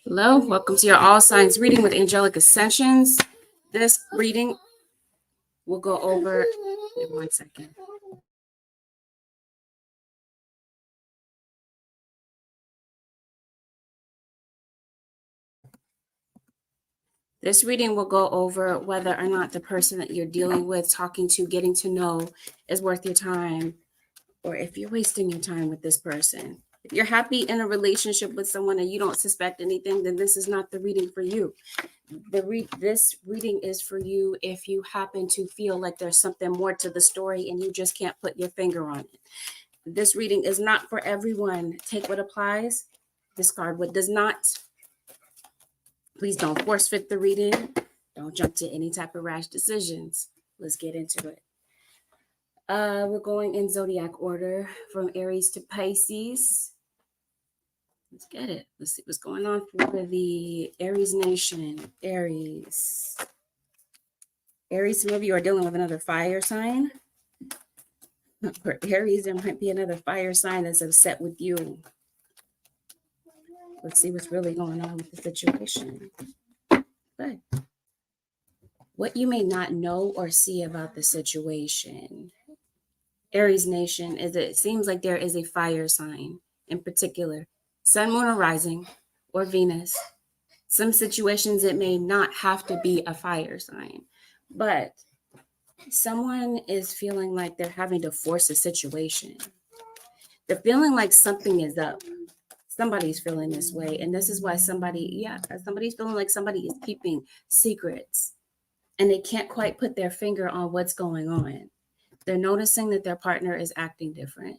Hello, welcome to your all signs reading with Angelic Ascensions. This reading will go over in 1 second. This reading will go over whether or not the person that you're dealing with, talking to, getting to know is worth your time, or if you're wasting your time with this person. If you're happy in a relationship with someone and you don't suspect anything, then this is not the reading for you. This reading is for you if you happen to feel like there's something more to the story and you just can't put your finger on it. This reading is not for everyone. Take what applies, discard what does not. Please don't force fit the reading. Don't jump to any type of rash decisions. Let's get into it. We're going in zodiac order from Aries to Pisces. Let's get it. Let's see what's going on for the Aries nation. Aries, some of you are dealing with another fire sign. For Aries, there might be another fire sign that's upset with you. Let's see what's really going on with the situation. Good. What you may not know or see about the situation, Aries nation, is it seems like there is a fire sign in particular. Sun, moon, or rising, or Venus. Some situations it may not have to be a fire sign, but someone is feeling like they're having to force a situation. They're feeling like something is up. Somebody's feeling this way, and this is why somebody's feeling like somebody is keeping secrets, and they can't quite put their finger on what's going on. They're noticing that their partner is acting different.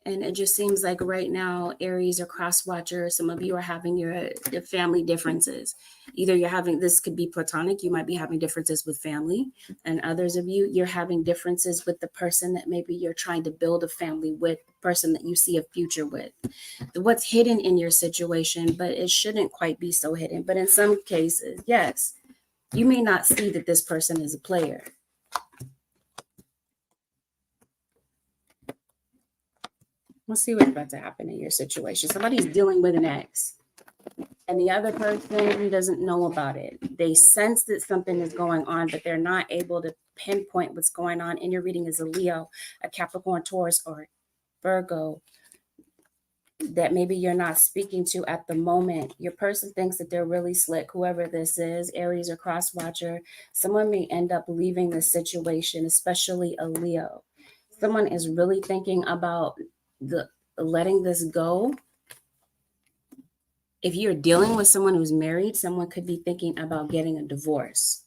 And it just seems like right now, Aries or cross-watcher, some of you are having your family differences. Either this could be platonic, you might be having differences with family. And others of you, you're having differences with the person that maybe you're trying to build a family with, the person that you see a future with. What's hidden in your situation, but it shouldn't quite be so hidden. But in some cases, yes, you may not see that this person is a player. Let's see what's about to happen in your situation. Somebody's dealing with an ex, and the other person doesn't know about it. They sense that something is going on, but they're not able to pinpoint what's going on. In your reading is a Leo, a Capricorn, Taurus, or Virgo that maybe you're not speaking to at the moment. Your person thinks that they're really slick, whoever this is, Aries or cross-watcher. Someone may end up leaving this situation, especially a Leo. Someone is really thinking about letting this go. If you're dealing with someone who's married, someone could be thinking about getting a divorce.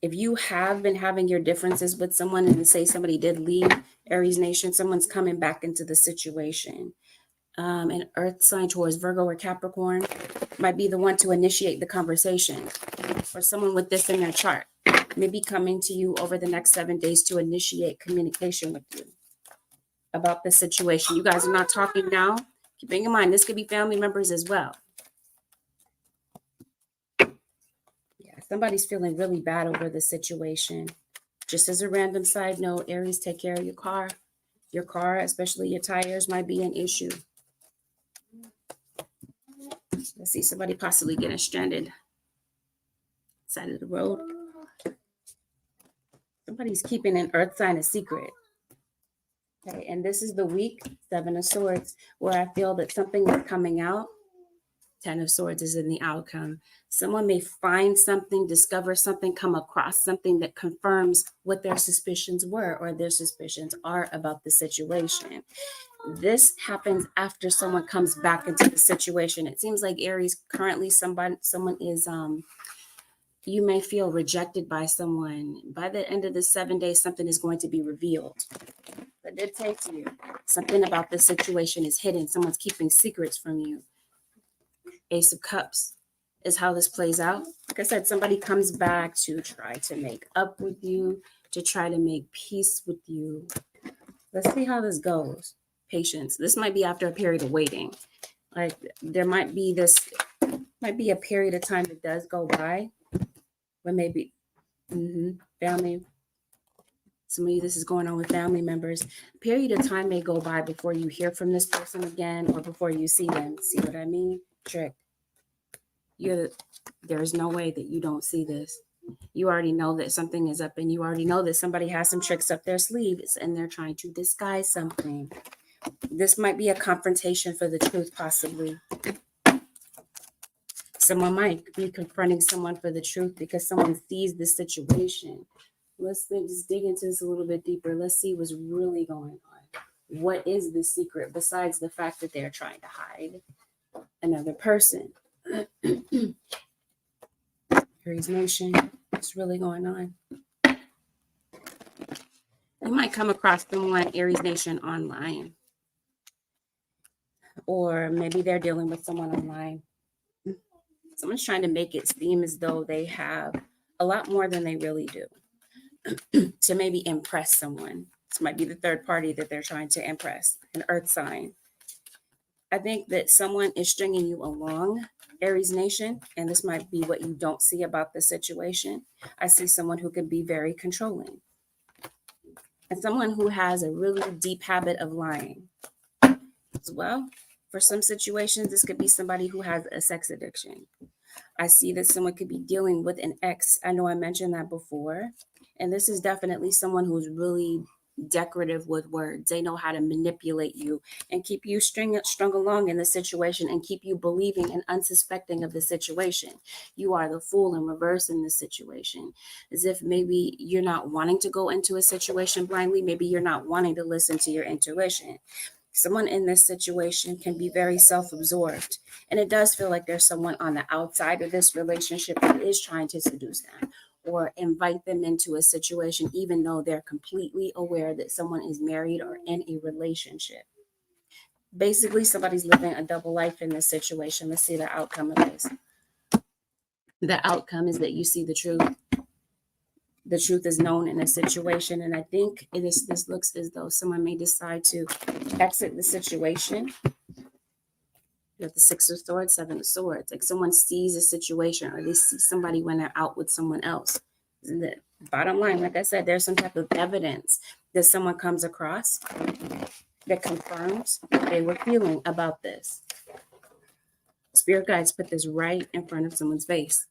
If you have been having your differences with someone and say somebody did leave, Aries nation, someone's coming back into the situation. An earth sign towards Virgo or Capricorn might be the one to initiate the conversation, or someone with this in their chart may be coming to you over the next 7 days to initiate communication with you about the situation. You guys are not talking now. Keeping in mind, this could be family members as well. Yeah, somebody's feeling really bad over the situation. Just as a random side note, Aries, take care of your car. Your car, especially your tires, might be an issue. Let's see, somebody possibly getting stranded side of the road. Somebody's keeping an earth sign a secret. Okay, and this is the week, 7 of Swords, where I feel that something is coming out. 10 of Swords is in the outcome. Someone may find something, discover something, come across something that confirms what their suspicions were or their suspicions are about the situation. This happens after someone comes back into the situation. It seems like Aries, currently someone is, you may feel rejected by someone. By the end of the 7 days, something is going to be revealed. But it takes you. Something about this situation is hidden. Someone's keeping secrets from you. Ace of Cups is how this plays out. Like I said, somebody comes back to try to make up with you, to try to make peace with you. Let's see how this goes. Patience. This might be after a period of waiting. Like there might be a period of time that does go by, but maybe family. Some of you, this is going on with family members. A period of time may go by before you hear from this person again or before you see them. See what I mean? Trick. There's no way that you don't see this. You already know that something is up, and you already know that somebody has some tricks up their sleeves and they're trying to disguise something. This might be a confrontation for the truth, possibly. Someone might be confronting someone for the truth because someone sees the situation. Let's just dig into this a little bit deeper. Let's see what's really going on. What is the secret besides the fact that they're trying to hide another person? Aries Nation, what's really going on? You might come across someone, Aries Nation, online. Or maybe they're dealing with someone online. Someone's trying to make it seem as though they have a lot more than they really do to maybe impress someone. This might be the third party that they're trying to impress, an earth sign. I think that someone is stringing you along, Aries Nation, and this might be what you don't see about the situation. I see someone who can be very controlling and someone who has a really deep habit of lying as well. For some situations, this could be somebody who has a sex addiction. I see that someone could be dealing with an ex. I know I mentioned that before. And this is definitely someone who's really decorative with words. They know how to manipulate you and keep you strung along in the situation and keep you believing and unsuspecting of the situation. You are the fool in reverse in this situation. As if maybe you're not wanting to go into a situation blindly. Maybe you're not wanting to listen to your intuition. Someone in this situation can be very self-absorbed. And it does feel like there's someone on the outside of this relationship that is trying to seduce them or invite them into a situation, even though they're completely aware that someone is married or in a relationship. Basically, somebody's living a double life in this situation. Let's see the outcome of this. The outcome is that you see the truth. The truth is known in a situation, and I think this looks as though someone may decide to exit the situation. You have the Six of Swords, Seven of Swords. Like someone sees a situation or they see somebody when they're out with someone else. The bottom line, like I said, there's some type of evidence that someone comes across that confirms what they were feeling about this. Spirit guides put this right in front of someone's face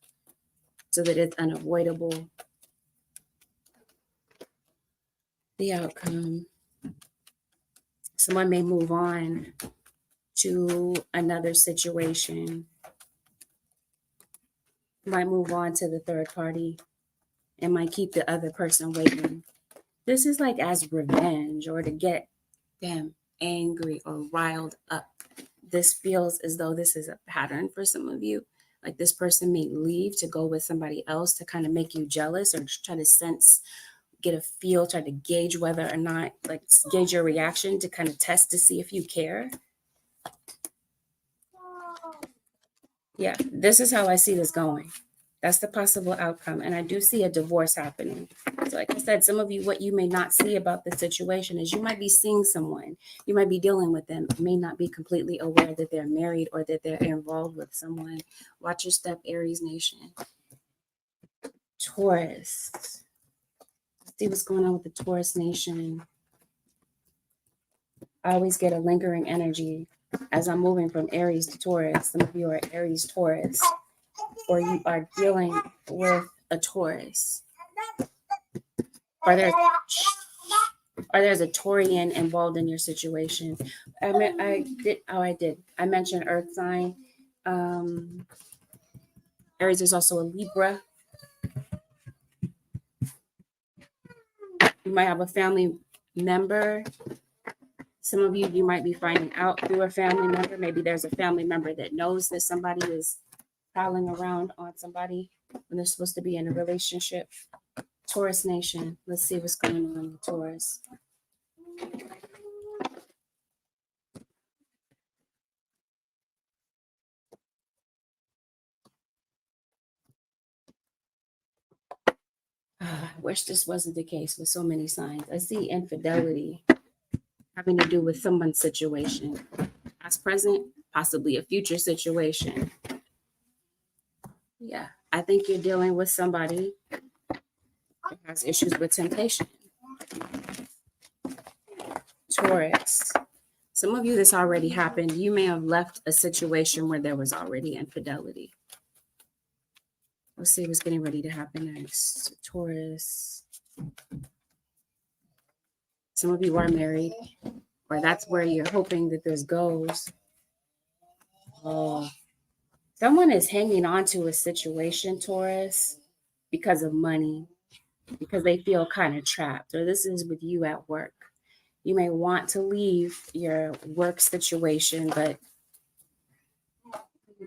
so that it's unavoidable. The outcome. Someone may move on to another situation, might move on to the third party, and might keep the other person waiting. This is like as revenge or to get them angry or riled up. This feels as though this is a pattern for some of you. Like this person may leave to go with somebody else to kind of make you jealous or try to sense, get a feel, try to gauge whether or not, like gauge your reaction to kind of test to see if you care. Yeah, this is how I see this going. That's the possible outcome. And I do see a divorce happening. So like I said, some of you, what you may not see about the situation is you might be seeing someone, you might be dealing with them, may not be completely aware that they're married or that they're involved with someone. Watch your step, Aries Nation. Taurus. Let's see what's going on with the Taurus Nation. I always get a lingering energy as I'm moving from Aries to Taurus. Some of you are Aries Taurus, or you are dealing with a Taurus, or there's a Taurian involved in your situation. I mentioned Earth sign. Aries is also a Libra. You might have a family member. Some of you might be finding out through a family member. Maybe there's a family member that knows that somebody is prowling around on somebody when they're supposed to be in a relationship. Taurus Nation. Let's see what's going on with Taurus. I wish this wasn't the case with so many signs. I see infidelity having to do with someone's situation. Past, present, possibly a future situation. Yeah, I think you're dealing with somebody that has issues with temptation. Taurus. Some of you, this already happened. You may have left a situation where there was already infidelity. Let's see what's getting ready to happen next. Taurus. Some of you are married, or that's where you're hoping that this goes. Oh, someone is hanging on to a situation, Taurus, because of money, because they feel kind of trapped, or this is with you at work. You may want to leave your work situation, but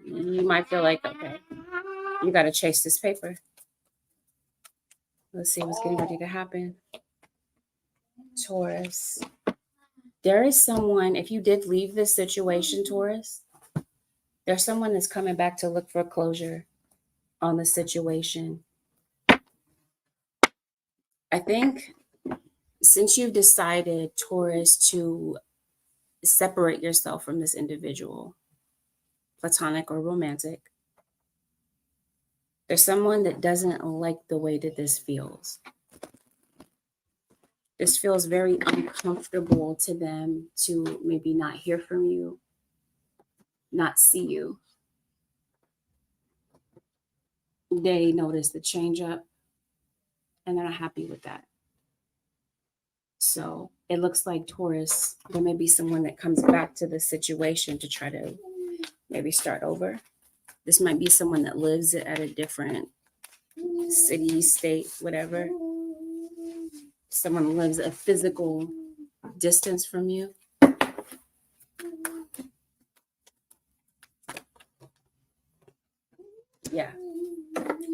you might feel like, okay, you got to chase this paper. Let's see what's getting ready to happen. Taurus. There is someone, if you did leave this situation, Taurus, there's someone that's coming back to look for closure on the situation. I think since you've decided, Taurus, to separate yourself from this individual, platonic or romantic, there's someone that doesn't like the way that this feels. This feels very uncomfortable to them to maybe not hear from you, not see you. They notice the change up and they're not happy with that. So it looks like, Taurus, there may be someone that comes back to the situation to try to maybe start over. This might be someone that lives at a different city, state, whatever. Someone lives a physical distance from you. Yeah.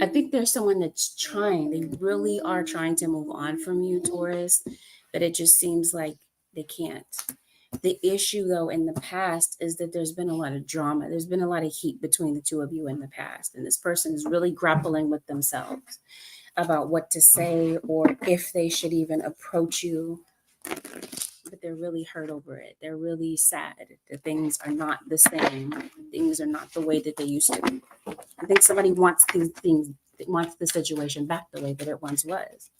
I think there's someone that's trying. They really are trying to move on from you, Taurus, but it just seems like they can't. The issue, though, in the past is that there's been a lot of drama. There's been a lot of heat between the two of you in the past, and this person is really grappling with themselves about what to say or if they should even approach you. But they're really hurt over it. They're really sad that things are not the same. Things are not the way that they used to be. I think somebody wants these things, wants the situation back the way that it once was.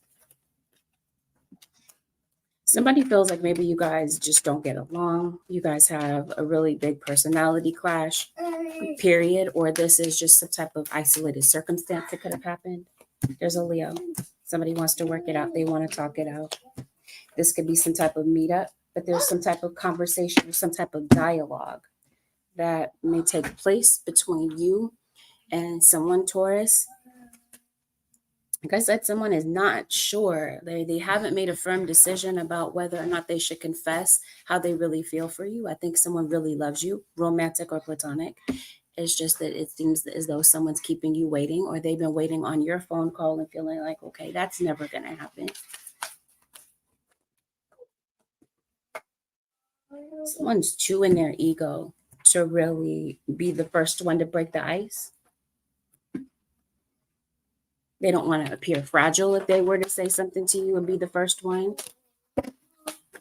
Somebody feels like maybe you guys just don't get along. You guys have a really big personality clash, period. Or this is just some type of isolated circumstance that could have happened. There's a Leo. Somebody wants to work it out. They want to talk it out. This could be some type of meetup, but there's some type of conversation or some type of dialogue that may take place between you and someone, Taurus. Like I said, someone is not sure. They haven't made a firm decision about whether or not they should confess how they really feel for you. I think someone really loves you, romantic or platonic. It's just that it seems as though someone's keeping you waiting, or they've been waiting on your phone call and feeling like, okay, that's never going to happen. Someone's chewing their ego to really be the first one to break the ice. They don't want to appear fragile if they were to say something to you and be the first one.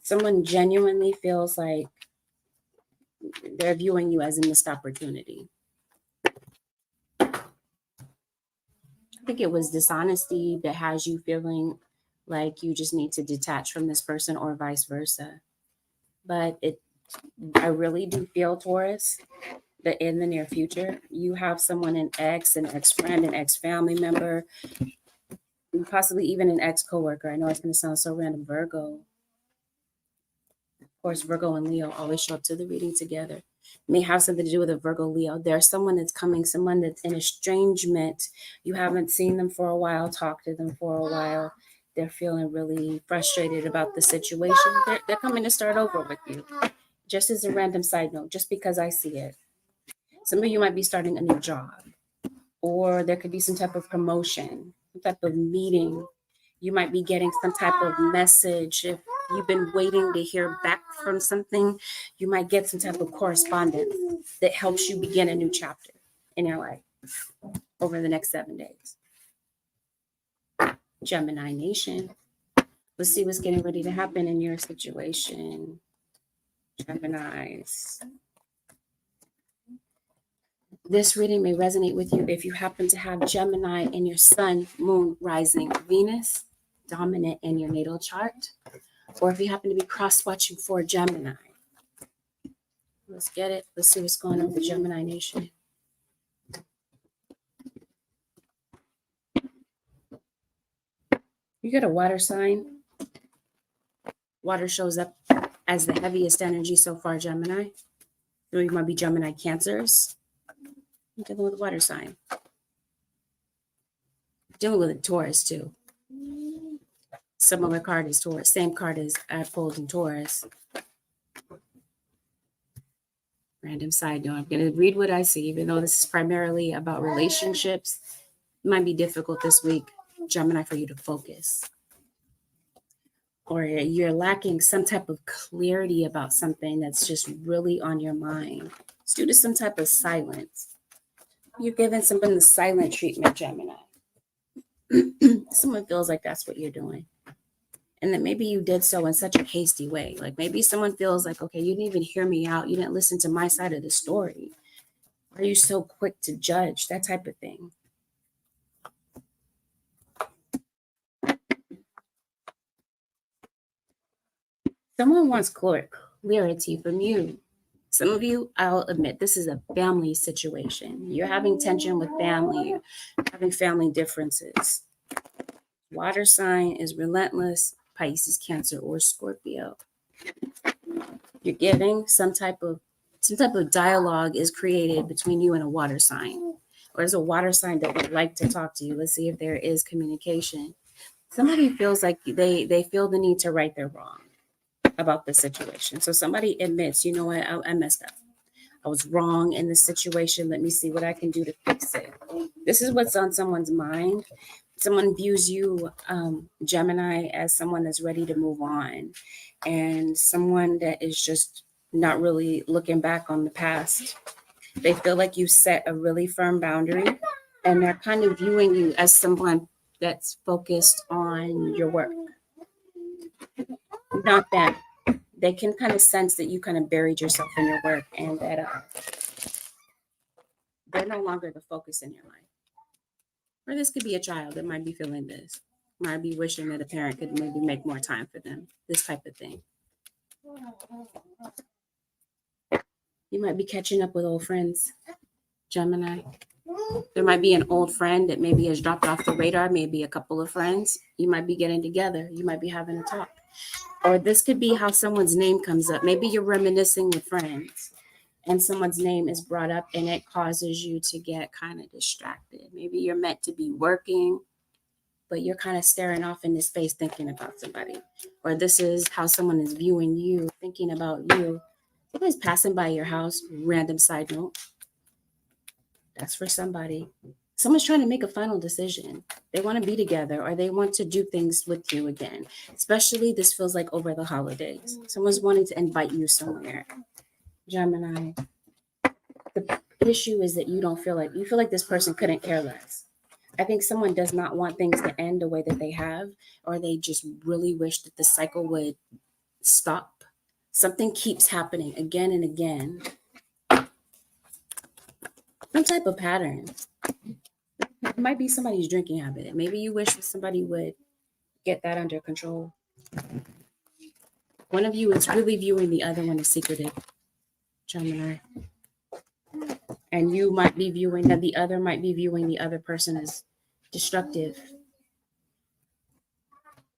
Someone genuinely feels like they're viewing you as a missed opportunity. I think it was dishonesty that has you feeling like you just need to detach from this person, or vice versa. But I really do feel, Taurus, that in the near future, you have someone, an ex-friend, an ex-family member, possibly even an ex-coworker. I know it's going to sound so random. Virgo. Of course, Virgo and Leo always show up to the reading together. It may have something to do with a Virgo, Leo. There's someone that's coming, someone that's in estrangement. You haven't seen them for a while, talked to them for a while. They're feeling really frustrated about the situation. They're coming to start over with you. Just as a random side note, just because I see it. Some of you might be starting a new job, or there could be some type of promotion, some type of meeting. You might be getting some type of message. If you've been waiting to hear back from something, you might get some type of correspondence that helps you begin a new chapter in your life over the next 7 days. Gemini Nation. Let's see what's getting ready to happen in your situation. Geminis. This reading may resonate with you if you happen to have Gemini in your sun, moon, rising, Venus. dominant in your natal chart, or if you happen to be cross-watching for Gemini. Let's get it. Let's see what's going on with Gemini Nation. You get a water sign. Water shows up as the heaviest energy so far, Gemini. So you might be Gemini Cancers. I'm dealing with a water sign. Dealing with a Taurus too. Similar card is Taurus. Same card as I pulled in Taurus. Random side note. I'm going to read what I see, even though this is primarily about relationships. It might be difficult this week, Gemini, for you to focus. Or you're lacking some type of clarity about something that's just really on your mind. It's due to some type of silence. You're giving someone the silent treatment, Gemini. Someone feels like that's what you're doing. And that maybe you did so in such a hasty way. Like maybe someone feels like, okay, you didn't even hear me out. You didn't listen to my side of the story. Why are you so quick to judge? That type of thing. Someone wants clarity from you. Some of you, I'll admit, this is a family situation. You're having tension with family, having family differences. Water sign is relentless, Pisces, Cancer, or Scorpio. You're giving some type of dialogue is created between you and a water sign. Or there's a water sign that would like to talk to you. Let's see if there is communication. Somebody feels like they feel the need to right their wrong about the situation. So somebody admits, you know what, I messed up. I was wrong in this situation. Let me see what I can do to fix it. This is what's on someone's mind. Someone views you, Gemini, as someone that's ready to move on and someone that is just not really looking back on the past. They feel like you set a really firm boundary and they're kind of viewing you as someone that's focused on your work. Not that. They can kind of sense that you kind of buried yourself in your work and that they're no longer the focus in your life. Or this could be a child that might be feeling this. Might be wishing that a parent could maybe make more time for them. This type of thing. You might be catching up with old friends, Gemini. There might be an old friend that maybe has dropped off the radar, maybe a couple of friends. You might be getting together. You might be having a talk. Or this could be how someone's name comes up. Maybe you're reminiscing with friends and someone's name is brought up and it causes you to get kind of distracted. Maybe you're meant to be working, but you're kind of staring off into space thinking about somebody. Or this is how someone is viewing you, thinking about you. Somebody's passing by your house, random side note. That's for somebody. Someone's trying to make a final decision. They want to be together or they want to do things with you again. Especially this feels like over the holidays. Someone's wanting to invite you somewhere. Gemini. The issue is that you feel like this person couldn't care less. I think someone does not want things to end the way that they have, or they just really wish that the cycle would stop. Something keeps happening again and again. Some type of pattern. It might be somebody's drinking habit. Maybe you wish that somebody would get that under control. One of you is really viewing the other one as secretive, Gemini. And you might be viewing that the other might be viewing the other person as destructive.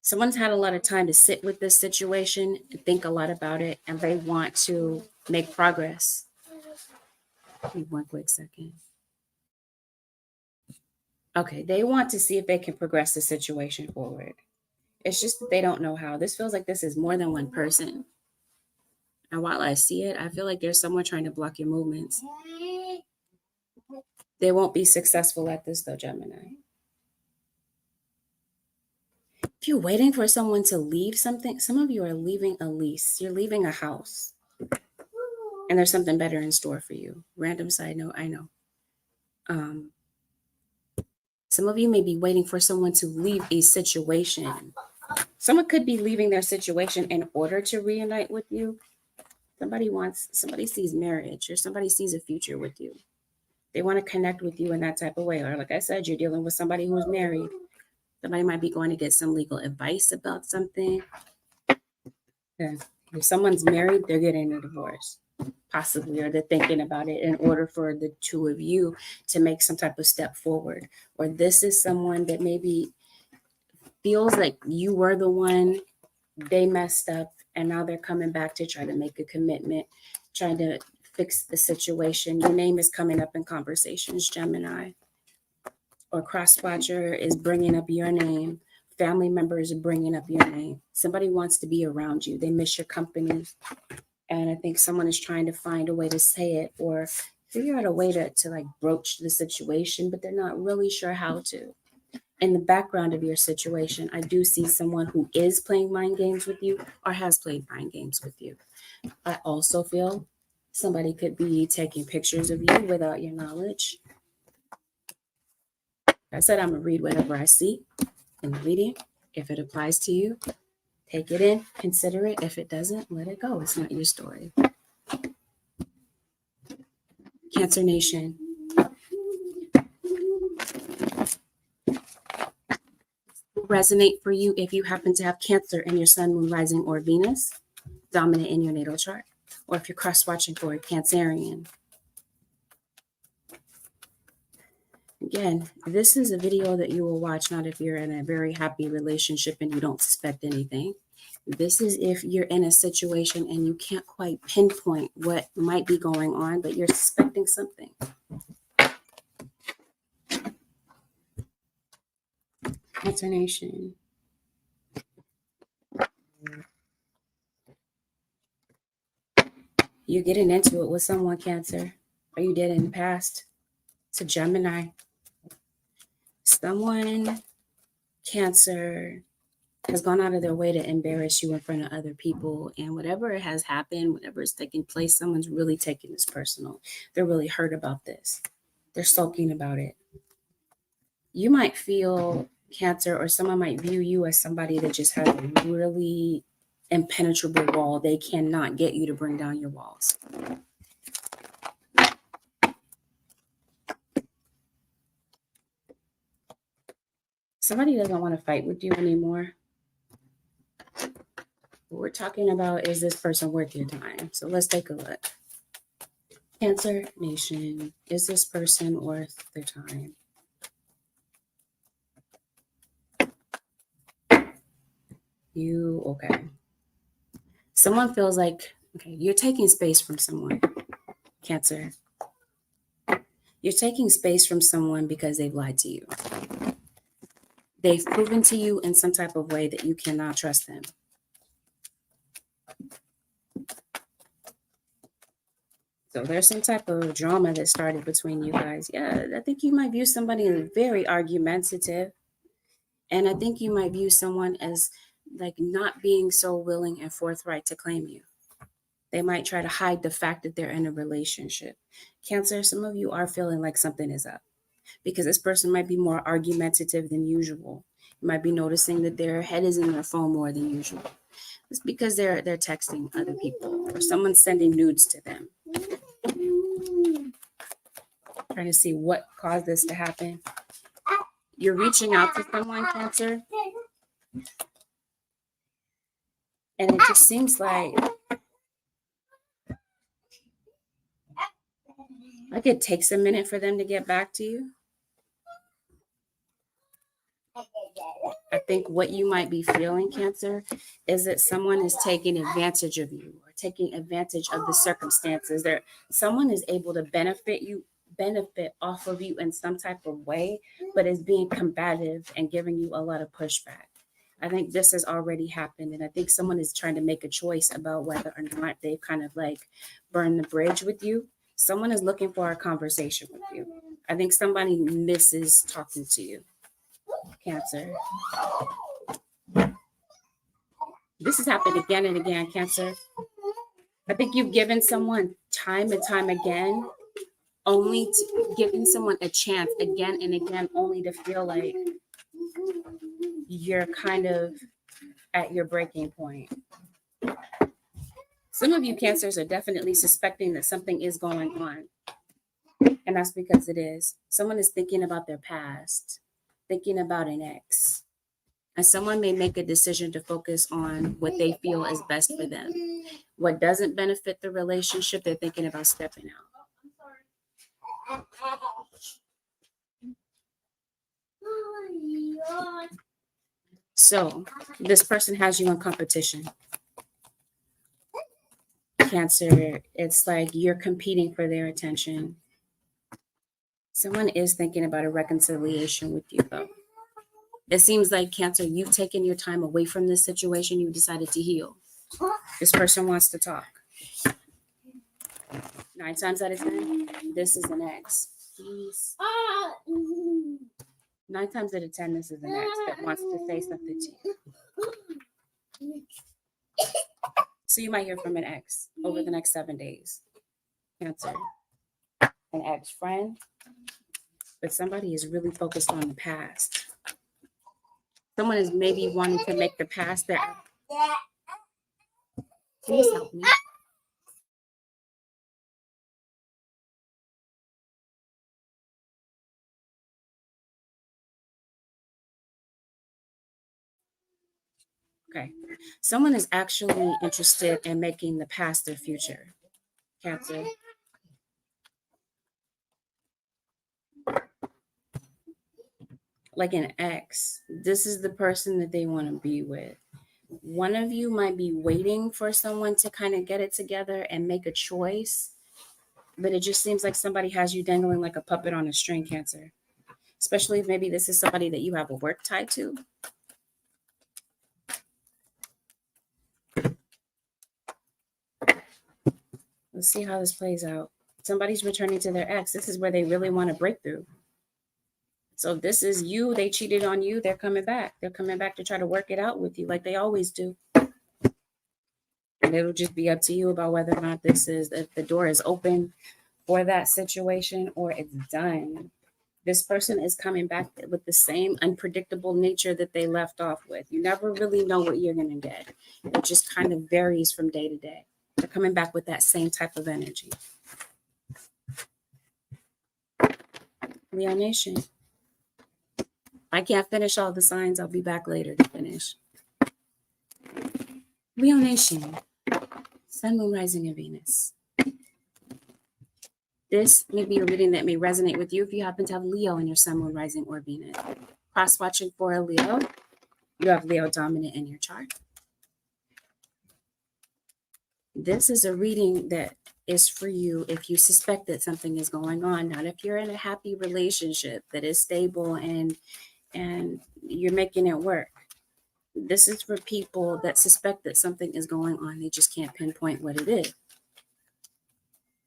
Someone's had a lot of time to sit with this situation and think a lot about it, and they want to make progress. Give me one quick second. Okay, they want to see if they can progress the situation forward. It's just that they don't know how. This feels like this is more than one person. And while I see it, I feel like there's someone trying to block your movements. They won't be successful at this though, Gemini. If you're waiting for someone to leave something, some of you are leaving a lease. You're leaving a house. And there's something better in store for you. Random side note, I know. Some of you may be waiting for someone to leave a situation. Someone could be leaving their situation in order to reunite with you. Somebody sees marriage or somebody sees a future with you. They want to connect with you in that type of way. Or like I said, you're dealing with somebody who's married. Somebody might be going to get some legal advice about something. Yeah. If someone's married, they're getting a divorce, possibly, or they're thinking about it in order for the two of you to make some type of step forward. Or this is someone that maybe feels like you were the one, they messed up, and now they're coming back to try to make a commitment, trying to fix the situation. Your name is coming up in conversations, Gemini. Or cross-watcher is bringing up your name. Family members are bringing up your name. Somebody wants to be around you. They miss your company. And I think someone is trying to find a way to say it or figure out a way to like broach the situation, but they're not really sure how to. In the background of your situation, I do see someone who is playing mind games with you or has played mind games with you. I also feel somebody could be taking pictures of you without your knowledge. I said I'm going to read whatever I see in the reading. If it applies to you, take it in, consider it. If it doesn't, let it go. It's not your story. Cancer Nation. Resonate for you if you happen to have Cancer in your Sun, Moon, Rising, or Venus, dominant in your natal chart, or if you're cross-watching for a Cancerian. Again, this is a video that you will watch not if you're in a very happy relationship and you don't suspect anything. This is if you're in a situation and you can't quite pinpoint what might be going on, but you're suspecting something. Cancer Nation. You're getting into it with someone, Cancer, or you did in the past. It's a Gemini. Someone, Cancer, has gone out of their way to embarrass you in front of other people. And whatever has happened, whatever is taking place, someone's really taking this personal. They're really hurt about this. They're sulking about it. You might feel, Cancer, or someone might view you as somebody that just has a really impenetrable wall. They cannot get you to bring down your walls. Somebody doesn't want to fight with you anymore. What we're talking about is this person worth your time. So let's take a look. Cancer Nation, is this person worth their time? Okay. Someone feels like, okay, you're taking space from someone, Cancer. You're taking space from someone because they've lied to you. They've proven to you in some type of way that you cannot trust them. So there's some type of drama that started between you guys. Yeah, I think you might view somebody as very argumentative. And I think you might view someone as like not being so willing and forthright to claim you. They might try to hide the fact that they're in a relationship. Cancer, some of you are feeling like something is up because this person might be more argumentative than usual. You might be noticing that their head is in their phone more than usual. It's because they're texting other people or someone's sending nudes to them. Trying to see what caused this to happen. You're reaching out to someone, Cancer, and it just seems like it takes a minute for them to get back to you. I think what you might be feeling, Cancer, is that someone is taking advantage of you or taking advantage of the circumstances. Someone is able to benefit off of you in some type of way, but is being combative and giving you a lot of pushback. I think this has already happened, and I think someone is trying to make a choice about whether or not they've kind of like burned the bridge with you. Someone is looking for a conversation with you. I think somebody misses talking to you, Cancer. This has happened again and again, Cancer. I think you've given someone time and time again, giving someone a chance again and again, only to feel like you're kind of at your breaking point. Some of you Cancers are definitely suspecting that something is going on. And that's because it is. Someone is thinking about their past, thinking about an ex. And someone may make a decision to focus on what they feel is best for them. What doesn't benefit the relationship, they're thinking about stepping out. So this person has you in competition. Cancer, it's like you're competing for their attention. Someone is thinking about a reconciliation with you, though. It seems like, Cancer, you've taken your time away from this situation. You decided to heal. This person wants to talk. 9 times out of 10, this is an ex. Please. 9 times out of 10, this is an ex that wants to say something to you. So you might hear from an ex over the next 7 days. Cancer. An ex-friend. But somebody is really focused on the past. Someone is maybe wanting to make the past their... Please help me. Okay. Someone is actually interested in making the past their future. Cancer. Like an ex. This is the person that they want to be with. One of you might be waiting for someone to kind of get it together and make a choice, but it just seems like somebody has you dangling like a puppet on a string, Cancer. Especially if maybe this is somebody that you have a work tied to. Let's see how this plays out. Somebody's returning to their ex. This is where they really want a breakthrough. So this is you. They cheated on you. They're coming back. They're coming back to try to work it out with you like they always do. And it'll just be up to you about whether or not if the door is open for that situation or it's done. This person is coming back with the same unpredictable nature that they left off with. You never really know what you're going to get. It just kind of varies from day to day. They're coming back with that same type of energy. Leo Nation. I can't finish all the signs. I'll be back later to finish. Leo Nation. Sun, Moon, Rising, and Venus. This may be a reading that may resonate with you if you happen to have Leo in your Sun, Moon, Rising, or Venus. Cross-watching for a Leo. You have Leo dominant in your chart. This is a reading that is for you if you suspect that something is going on, not if you're in a happy relationship that is stable and you're making it work. This is for people that suspect that something is going on. They just can't pinpoint what it is.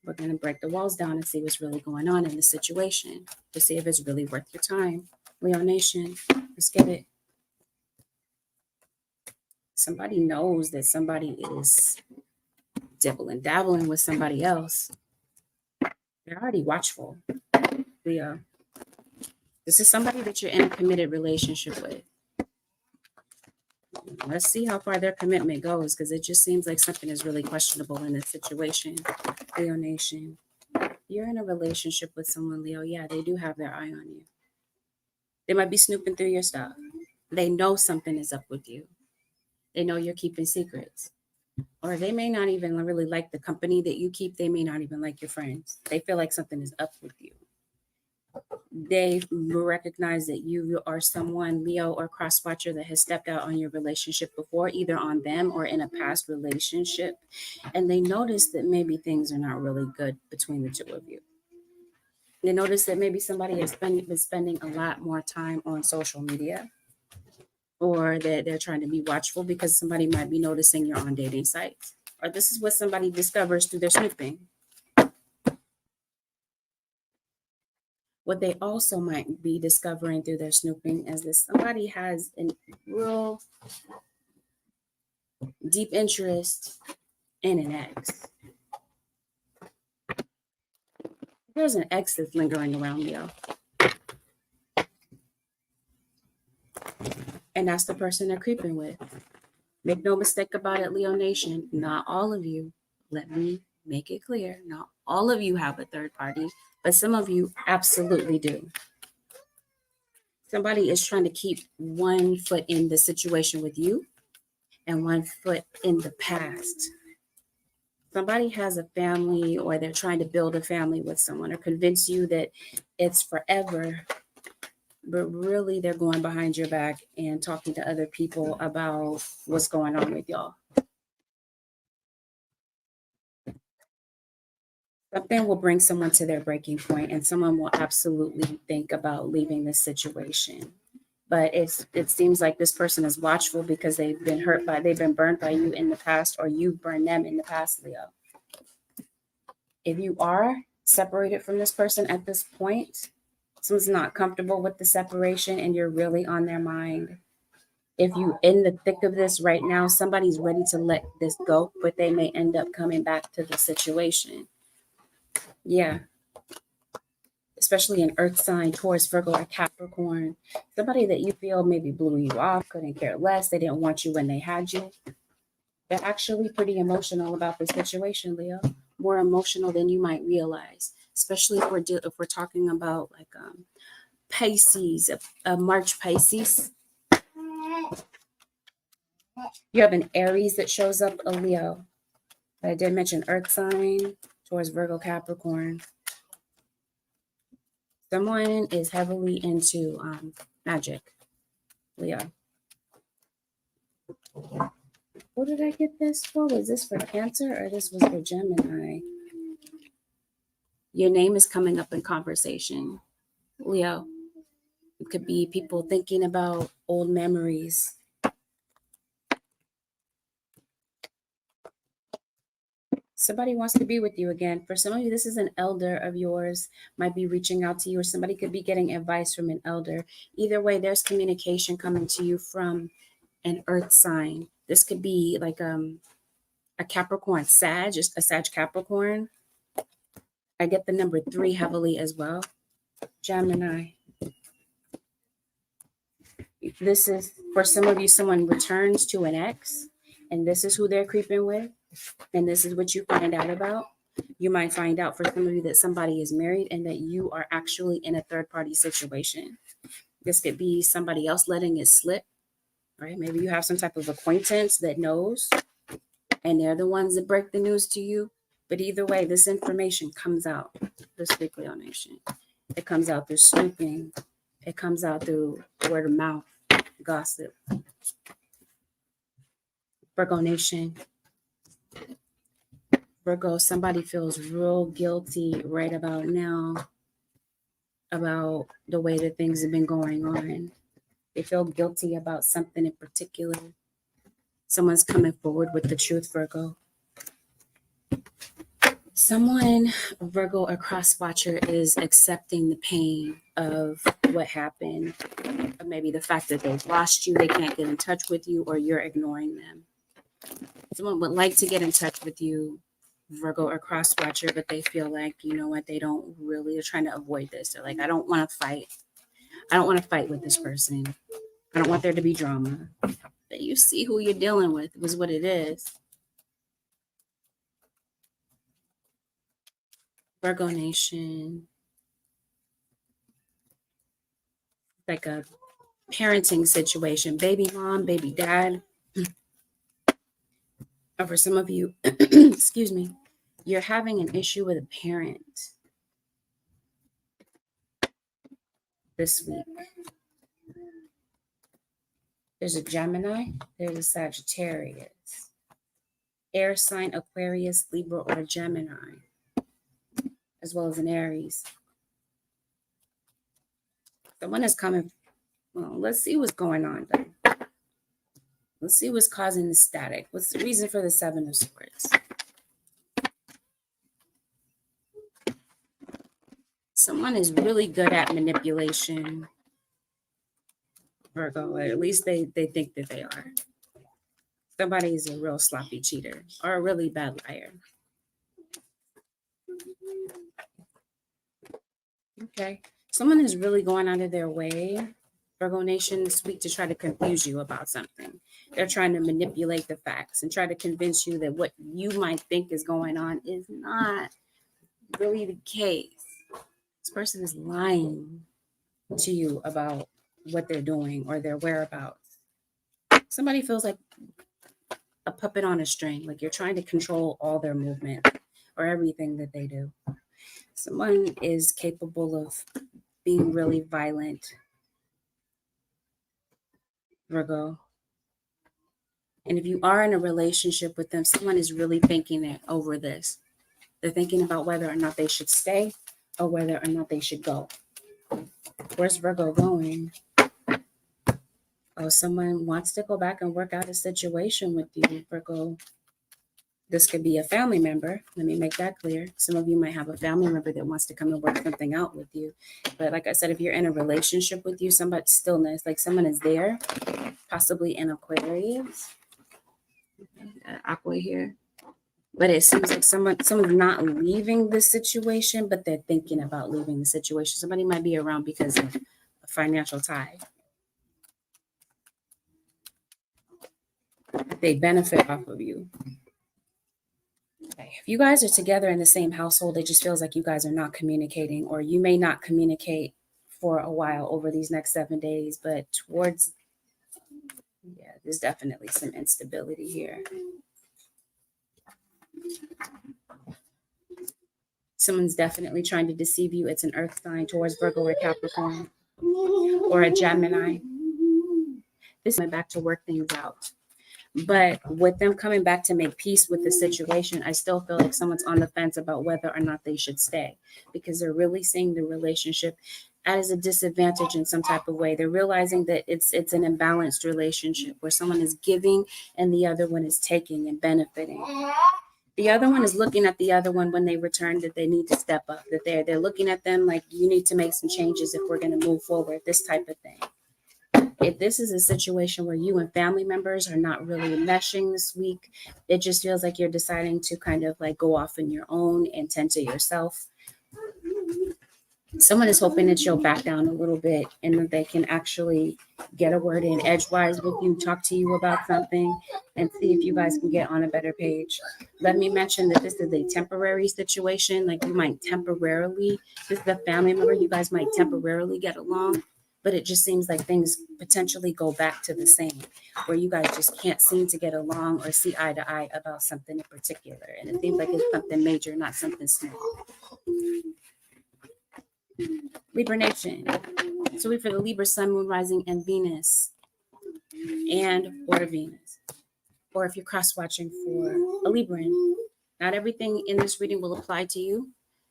We're going to break the walls down and see what's really going on in the situation to see if it's really worth your time. Leo Nation, let's get it. Somebody knows that somebody is dabbling with somebody else. They're already watchful. Leo. This is somebody that you're in a committed relationship with. Let's see how far their commitment goes, because it just seems like something is really questionable in this situation. Leo Nation. You're in a relationship with someone, Leo. Yeah, they do have their eye on you. They might be snooping through your stuff. They know something is up with you. They know you're keeping secrets. Or they may not even really like the company that you keep. They may not even like your friends. They feel like something is up with you. They recognize that you are someone, Leo or cross-watcher, that has stepped out on your relationship before, either on them or in a past relationship. And they notice that maybe things are not really good between the two of you. They notice that maybe somebody has been spending a lot more time on social media, or that they're trying to be watchful because somebody might be noticing you're on dating sites. Or this is what somebody discovers through their snooping. What they also might be discovering through their snooping is that somebody has a real deep interest in an ex. There's an ex that's lingering around, Leo. And that's the person they're creeping with. Make no mistake about it, Leo Nation. Not all of you, let me make it clear, not all of you have a third party, but some of you absolutely do. Somebody is trying to keep one foot in the situation with you and one foot in the past. Somebody has a family, or they're trying to build a family with someone, or convince you that it's forever, but really they're going behind your back and talking to other people about what's going on with y'all. Something will bring someone to their breaking point, and someone will absolutely think about leaving this situation. But it seems like this person is watchful because they've been burned by you in the past, or you've burned them in the past, Leo. If you are separated from this person at this point, someone's not comfortable with the separation and you're really on their mind. If you in the thick of this right now, somebody's ready to let this go, but they may end up coming back to the situation. Yeah. Especially an earth sign, Taurus, Virgo, or Capricorn. Somebody that you feel maybe blew you off, couldn't care less. They didn't want you when they had you. They're actually pretty emotional about the situation, Leo. More emotional than you might realize. Especially if we're talking about like Pisces, March Pisces. You have an Aries that shows up, a Leo. I did mention earth sign, Taurus, Virgo, Capricorn. Someone is heavily into magic, Leo. What did I get this for? Was this for Cancer or this was for Gemini? Your name is coming up in conversation, Leo. It could be people thinking about old memories. Somebody wants to be with you again. For some of you, this is an elder of yours, might be reaching out to you, or somebody could be getting advice from an elder. Either way, there's communication coming to you from an earth sign. This could be like a Capricorn Sag, a Sag Capricorn. I get the number 3 heavily as well. Gemini. This is, for some of you, someone returns to an ex, and this is who they're creeping with, and this is what you find out about. You might find out, for some of you, that somebody is married and that you are actually in a third-party situation. This could be somebody else letting it slip, right? Maybe you have some type of acquaintance that knows, and they're the ones that break the news to you. But either way, this information comes out, this big Leo Nation. It comes out through snooping. It comes out through word of mouth, gossip. Virgo Nation. Virgo, somebody feels real guilty right about now about the way that things have been going on. They feel guilty about something in particular. Someone's coming forward with the truth, Virgo. Someone, Virgo, a cross watcher, is accepting the pain of what happened. Maybe the fact that they've lost you, they can't get in touch with you, or you're ignoring them. Someone would like to get in touch with you, Virgo, or cross watcher, but they feel like, you know what, they don't really, they're trying to avoid this. They're like, I don't want to fight. I don't want to fight with this person. I don't want there to be drama. But you see who you're dealing with was what it is. Virgo Nation. Like a parenting situation. Baby mom, baby dad. Or for some of you, excuse me, you're having an issue with a parent this week. There's a Gemini, there's a Sagittarius, air sign, Aquarius, Libra, or Gemini, as well as an Aries. Someone is coming. Well, let's see what's going on then. Let's see what's causing the static. What's the reason for the 7 of Swords? Someone is really good at manipulation, Virgo. At least they think that they are. Somebody is a real sloppy cheater or a really bad liar. Okay. Someone is really going out of their way, Virgo Nation, this week to try to confuse you about something. They're trying to manipulate the facts and try to convince you that what you might think is going on is not really the case. This person is lying to you about what they're doing or their whereabouts. Somebody feels like a puppet on a string, like you're trying to control all their movement or everything that they do. Someone is capable of being really violent, Virgo. And if you are in a relationship with them, someone is really thinking it over this. They're thinking about whether or not they should stay or whether or not they should go. Where's Virgo going? Oh, someone wants to go back and work out a situation with you, Virgo. This could be a family member. Let me make that clear. Some of you might have a family member that wants to come and work something out with you. But like I said, if you're in a relationship with you, somebody stillness, like someone is there, possibly in Aquarius. Aqua here. But it seems like someone's not leaving the situation, but they're thinking about leaving the situation. Somebody might be around because of a financial tie. They benefit off of you. Okay. If you guys are together in the same household, it just feels like you guys are not communicating, or you may not communicate for a while over these next 7 days, but there's definitely some instability here. Someone's definitely trying to deceive you. It's an earth sign towards Virgo or Capricorn or a Gemini. This went back to work things out. But with them coming back to make peace with the situation, I still feel like someone's on the fence about whether or not they should stay, because they're really seeing the relationship as a disadvantage in some type of way. They're realizing that it's an imbalanced relationship where someone is giving and the other one is taking and benefiting. The other one is looking at the other one when they return that they need to step up, that they're looking at them like, you need to make some changes if we're going to move forward, this type of thing. If this is a situation where you and family members are not really meshing this week, it just feels like you're deciding to kind of like go off on your own and tend to yourself. Someone is hoping that you'll back down a little bit and that they can actually get a word in edgewise with you, talk to you about something, and see if you guys can get on a better page. Let me mention that this is a temporary situation. Like you might temporarily, this is a family member, you guys might temporarily get along. But it just seems like things potentially go back to the same, where you guys just can't seem to get along or see eye to eye about something in particular. And it seems like it's something major, not something small. Libra Nation. So we for the Libra, Sun, Moon, Rising, and Venus. Or Venus. Or if you're cross-watching for a Libran. Not everything in this reading will apply to you.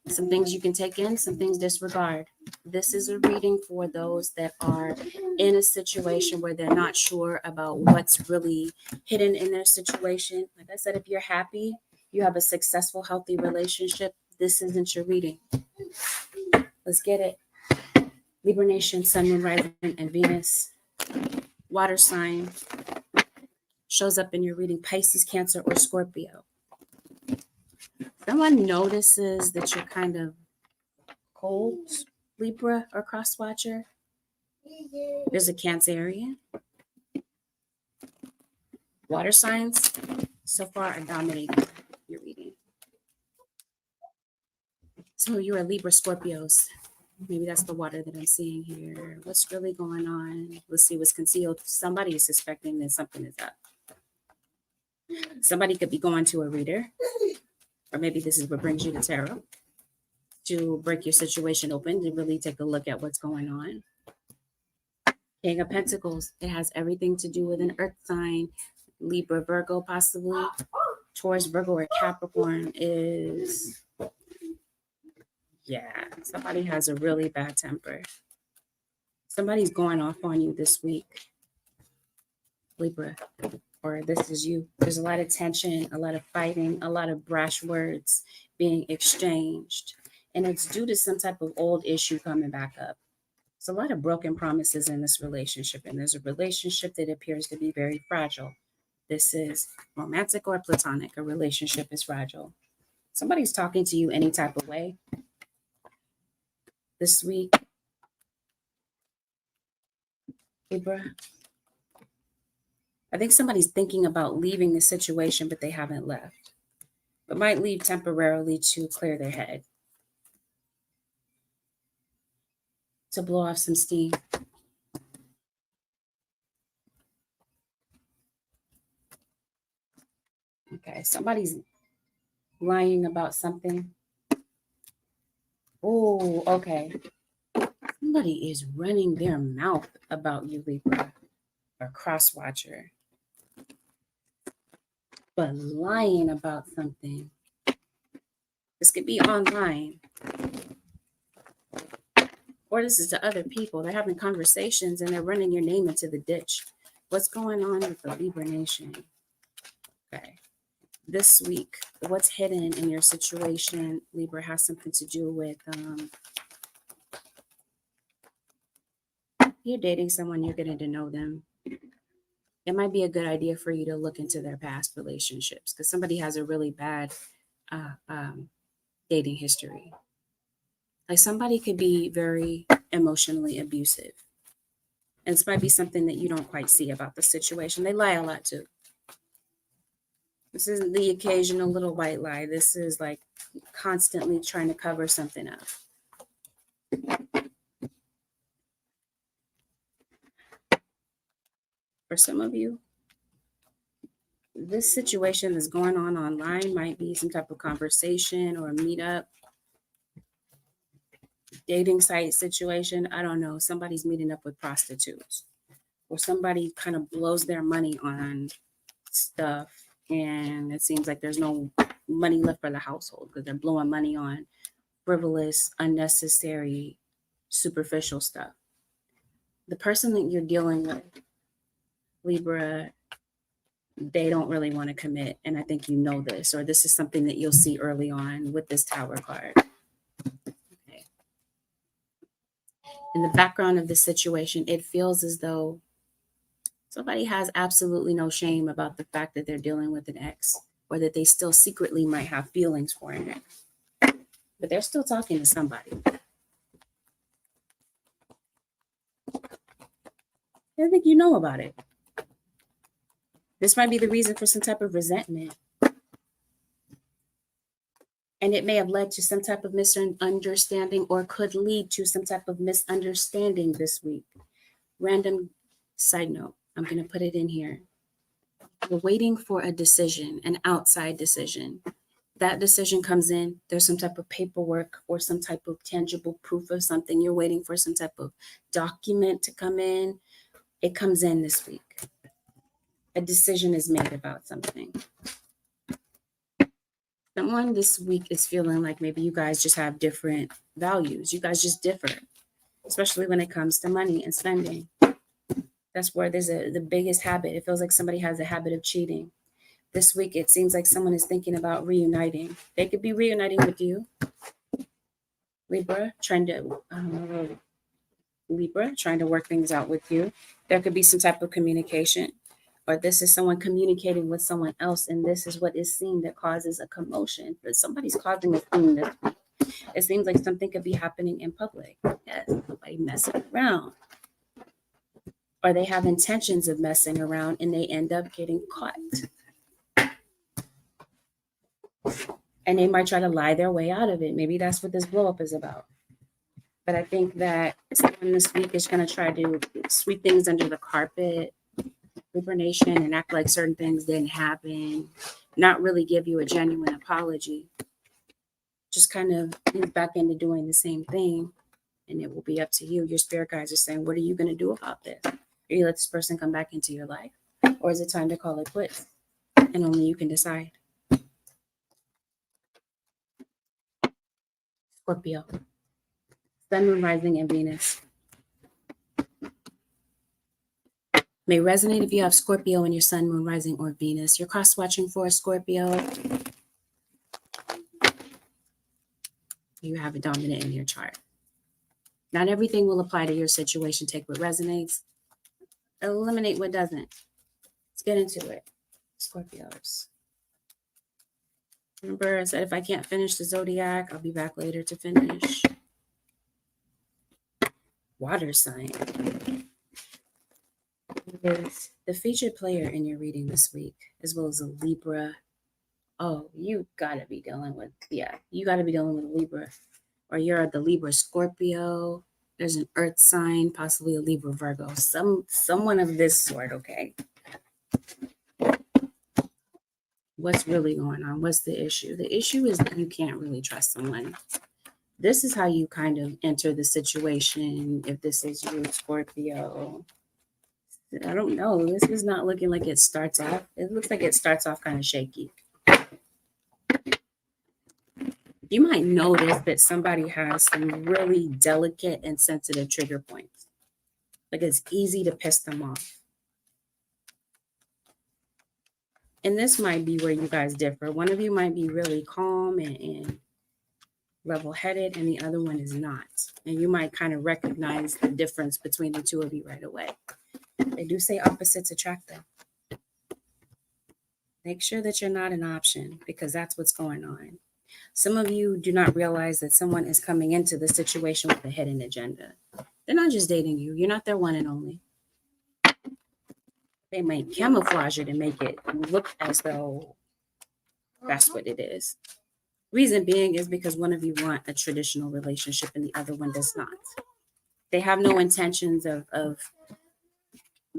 Some things you can take in, some things disregard. This is a reading for those that are in a situation where they're not sure about what's really hidden in their situation. Like I said, if you're happy, you have a successful, healthy relationship, this isn't your reading. Let's get it. Libra Nation, Sun, Moon, Rising, and Venus. Water sign shows up in your reading, Pisces, Cancer, or Scorpio. Someone notices that you're kind of cold, Libra or cross watcher. There's a Cancerian. Water signs so far are dominating your reading. Some of you are Libra Scorpios. Maybe that's the water that I'm seeing here. What's really going on? Let's see what's concealed. Somebody is suspecting that something is up. Somebody could be going to a reader, or maybe this is what brings you to tarot, to break your situation open, to really take a look at what's going on. King of Pentacles, it has everything to do with an earth sign. Libra, Virgo, possibly. Taurus, Virgo, or Capricorn is, somebody has a really bad temper. Somebody's going off on you this week, Libra, or this is you. There's a lot of tension, a lot of fighting, a lot of brash words being exchanged. And it's due to some type of old issue coming back up. There's a lot of broken promises in this relationship, and there's a relationship that appears to be very fragile. This is romantic or platonic. A relationship is fragile. Somebody's talking to you any type of way this week, Libra. I think somebody's thinking about leaving the situation, but they haven't left. But might leave temporarily to clear their head, to blow off some steam. Okay, somebody's lying about something. Oh, okay. Somebody is running their mouth about you, Libra, or cross watcher, but lying about something. This could be online, or this is to other people. They're having conversations and they're running your name into the ditch. What's going on with the Libra nation? Okay. This week, what's hidden in your situation, Libra, has something to do with you're dating someone, you're getting to know them. It might be a good idea for you to look into their past relationships because somebody has a really bad dating history. Like somebody could be very emotionally abusive. And this might be something that you don't quite see about the situation. They lie a lot too. This isn't the occasional little white lie. This is like constantly trying to cover something up. For some of you, this situation that's going on online might be some type of conversation or a meetup, dating site situation. I don't know. Somebody's meeting up with prostitutes, or somebody kind of blows their money on stuff, and it seems like there's no money left for the household because they're blowing money on frivolous, unnecessary, superficial stuff. The person that you're dealing with, Libra, they don't really want to commit. And I think you know this, or this is something that you'll see early on with this Tower card. Okay. In the background of this situation, it feels as though somebody has absolutely no shame about the fact that they're dealing with an ex, or that they still secretly might have feelings for an ex. But they're still talking to somebody. I think you know about it. This might be the reason for some type of resentment. And it may have led to some type of misunderstanding, or could lead to some type of misunderstanding this week. Random side note, I'm going to put it in here. We're waiting for a decision, an outside decision. That decision comes in, there's some type of paperwork or some type of tangible proof of something. You're waiting for some type of document to come in. It comes in this week. A decision is made about something. Someone this week is feeling like maybe you guys just have different values. You guys just differ, especially when it comes to money and spending. That's where there's the biggest habit. It feels like somebody has a habit of cheating. This week, it seems like someone is thinking about reuniting. They could be reuniting with you, Libra, trying to work things out with you. There could be some type of communication, or this is someone communicating with someone else, and this is what is seen that causes a commotion. But somebody's causing a scene this week. It seems like something could be happening in public. Yes, somebody messing around. Or they have intentions of messing around and they end up getting caught. And they might try to lie their way out of it. Maybe that's what this blow up is about. But I think that someone this week is going to try to sweep things under the carpet, Libra Nation, and act like certain things didn't happen, not really give you a genuine apology. Just kind of move back into doing the same thing. And it will be up to you. Your spirit guides are saying, what are you going to do about this? Or you let this person come back into your life? Or is it time to call it quits? And only you can decide. Scorpio. Sun, Moon, Rising, and Venus. May resonate if you have Scorpio in your Sun, Moon, Rising, or Venus. You're cross-watching for a Scorpio. You have a dominant in your chart. Not everything will apply to your situation. Take what resonates. Eliminate what doesn't. Let's get into it. Scorpios. Remember, I said if I can't finish the zodiac, I'll be back later to finish. Water sign. Is the featured player in your reading this week, as well as a Libra. Oh, you gotta be dealing with, you gotta be dealing with a Libra. Or you're the Libra Scorpio. There's an earth sign, possibly a Libra Virgo. Someone of this sort, okay? What's really going on? What's the issue? The issue is that you can't really trust someone. This is how you kind of enter the situation. If this is you, Scorpio, I don't know. This is not looking like it starts off. It looks like it starts off kind of shaky. You might notice that somebody has some really delicate and sensitive trigger points. Like it's easy to piss them off. And this might be where you guys differ. One of you might be really calm and level-headed, and the other one is not. And you might kind of recognize the difference between the two of you right away. They do say opposites attract them. Make sure that you're not an option, because that's what's going on. Some of you do not realize that someone is coming into the situation with a hidden agenda. They're not just dating you. You're not their one and only. They might camouflage it and make it look as though that's what it is. Reason being is because one of you want a traditional relationship and the other one does not. They have no intentions of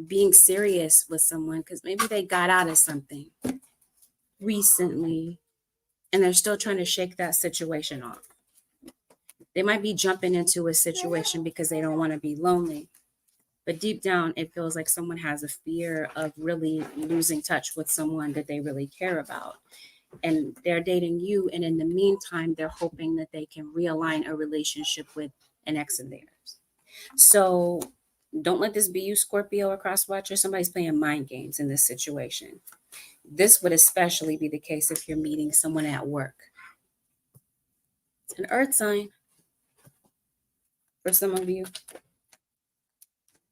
being serious with someone because maybe they got out of something recently and they're still trying to shake that situation off. They might be jumping into a situation because they don't want to be lonely. But deep down, it feels like someone has a fear of really losing touch with someone that they really care about. And they're dating you. And in the meantime, they're hoping that they can realign a relationship with an ex of theirs. So don't let this be you, Scorpio or Crosswatcher. Somebody's playing mind games in this situation. This would especially be the case if you're meeting someone at work. It's an earth sign for some of you.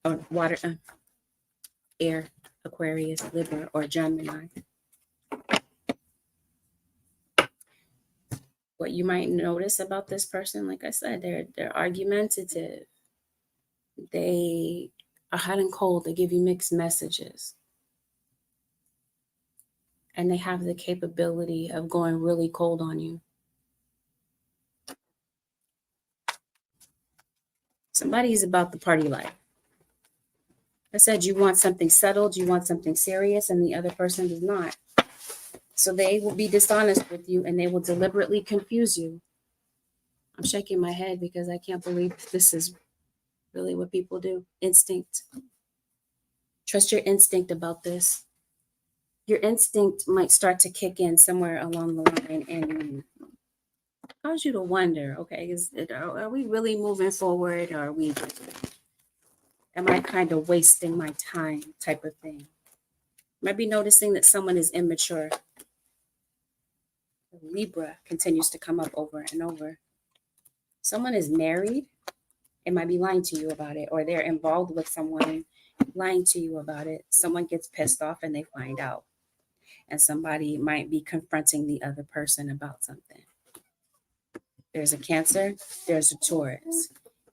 Or water, air, Aquarius, Libra, or Gemini. What you might notice about this person, like I said, they're argumentative. They are hot and cold. They give you mixed messages. And they have the capability of going really cold on you. Somebody's about the party life. I said you want something settled, you want something serious, and the other person does not. So they will be dishonest with you and they will deliberately confuse you. I'm shaking my head because I can't believe this is really what people do. Instinct. Trust your instinct about this. Your instinct might start to kick in somewhere along the line and cause you to wonder, okay, are we really moving forward, or am I kind of wasting my time type of thing? Might be noticing that someone is immature. Libra continues to come up over and over. Someone is married and might be lying to you about it, or they're involved with someone lying to you about it. Someone gets pissed off and they find out. And somebody might be confronting the other person about something. There's a Cancer, there's a Taurus.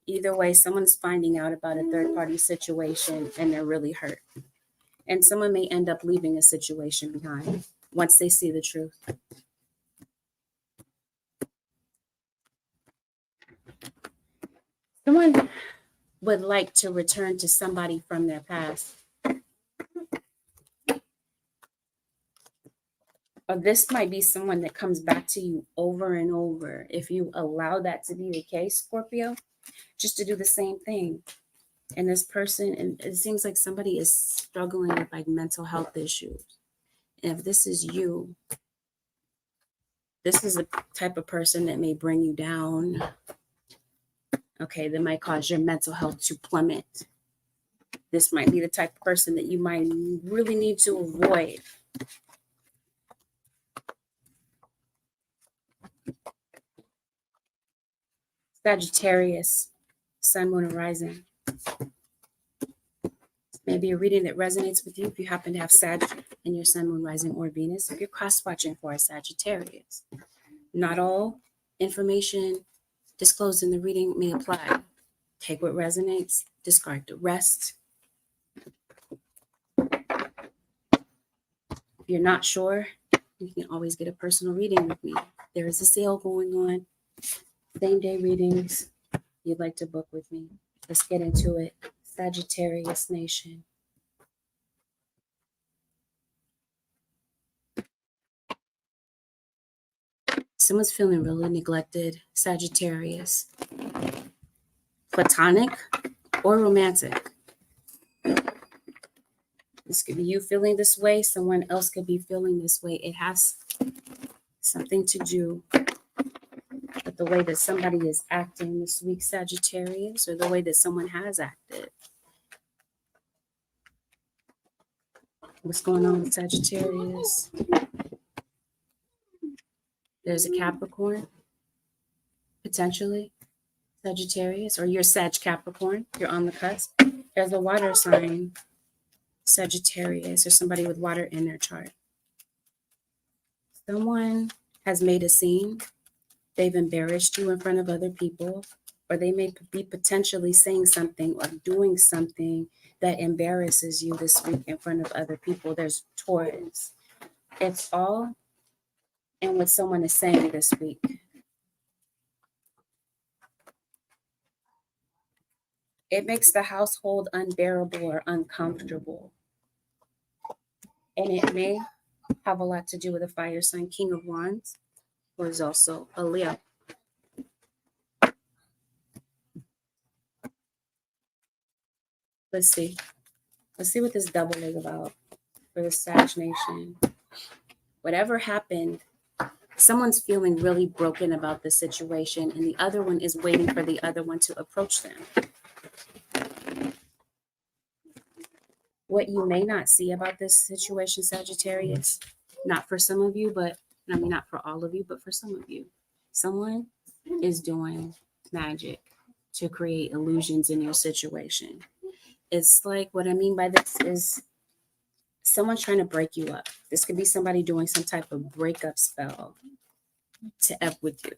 Either way, someone's finding out about a third-party situation and they're really hurt. And someone may end up leaving a situation behind once they see the truth. Someone would like to return to somebody from their past. Or this might be someone that comes back to you over and over. If you allow that to be the case, Scorpio, just to do the same thing. And this person, and it seems like somebody is struggling with like mental health issues. And if this is you, this is the type of person that may bring you down. Okay, that might cause your mental health to plummet. This might be the type of person that you might really need to avoid. Sagittarius, Sun, Moon, and Rising. Maybe a reading that resonates with you if you happen to have Sag in your Sun, Moon, Rising, or Venus. If you're cross-watching for a Sagittarius. Not all information disclosed in the reading may apply. Take what resonates, discard the rest. If you're not sure, you can always get a personal reading with me. There is a sale going on. Same day readings. You'd like to book with me. Let's get into it. Sagittarius Nation. Someone's feeling really neglected, Sagittarius. Platonic or romantic. This could be you feeling this way. Someone else could be feeling this way. It has something to do with the way that somebody is acting this week, Sagittarius, or the way that someone has acted. What's going on with Sagittarius? There's a Capricorn, potentially, Sagittarius, or you're Sag Capricorn. You're on the cusp. There's a water sign, Sagittarius, or somebody with water in their chart. Someone has made a scene. They've embarrassed you in front of other people, or they may be potentially saying something or doing something that embarrasses you this week in front of other people. There's Taurus. It's all in what someone is saying this week. It makes the household unbearable or uncomfortable. And it may have a lot to do with a fire sign, King of Wands, who is also a Leo. Let's see. Let's see what this double is about for the Sag Nation. Whatever happened, someone's feeling really broken about the situation, and the other one is waiting for the other one to approach them. What you may not see about this situation, Sagittarius, not for some of you, but I mean, not for all of you, but for some of you, someone is doing magic to create illusions in your situation. It's like, what I mean by this is someone's trying to break you up. This could be somebody doing some type of breakup spell to F with you,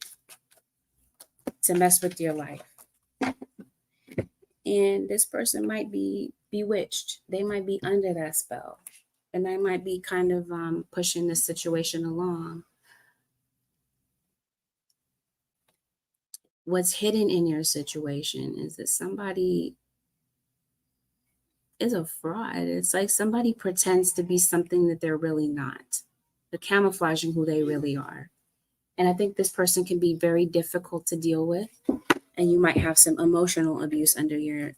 to mess with your life. And this person might be bewitched. They might be under that spell. And they might be kind of pushing this situation along. What's hidden in your situation is that somebody is a fraud. It's like somebody pretends to be something that they're really not. They're camouflaging who they really are. And I think this person can be very difficult to deal with. And you might have some emotional abuse under your,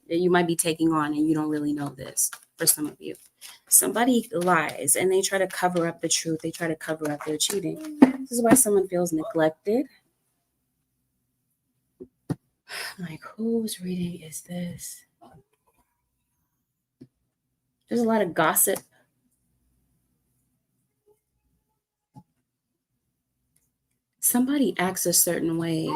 you might be taking on, and you don't really know this for some of you. Somebody lies and they try to cover up the truth. They try to cover up their cheating. This is why someone feels neglected. Like, whose reading is this? There's a lot of gossip. Somebody acts a certain way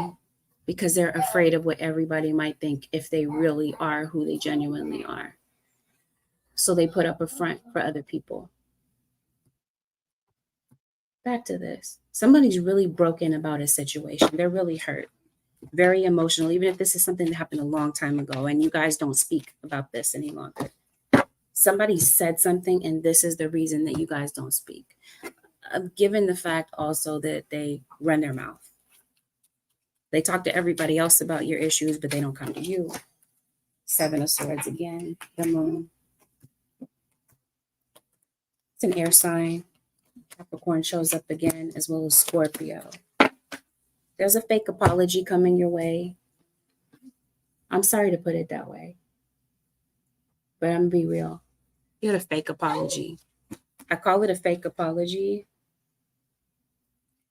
because they're afraid of what everybody might think if they really are who they genuinely are. So they put up a front for other people. Back to this. Somebody's really broken about a situation. They're really hurt, very emotional, even if this is something that happened a long time ago and you guys don't speak about this any longer. Somebody said something and this is the reason that you guys don't speak. Given the fact also that they run their mouth. They talk to everybody else about your issues, but they don't come to you. 7 of Swords again, the Moon. It's an air sign. Capricorn shows up again, as well as Scorpio. There's a fake apology coming your way. I'm sorry to put it that way, but I'm gonna be real. You had a fake apology. I call it a fake apology.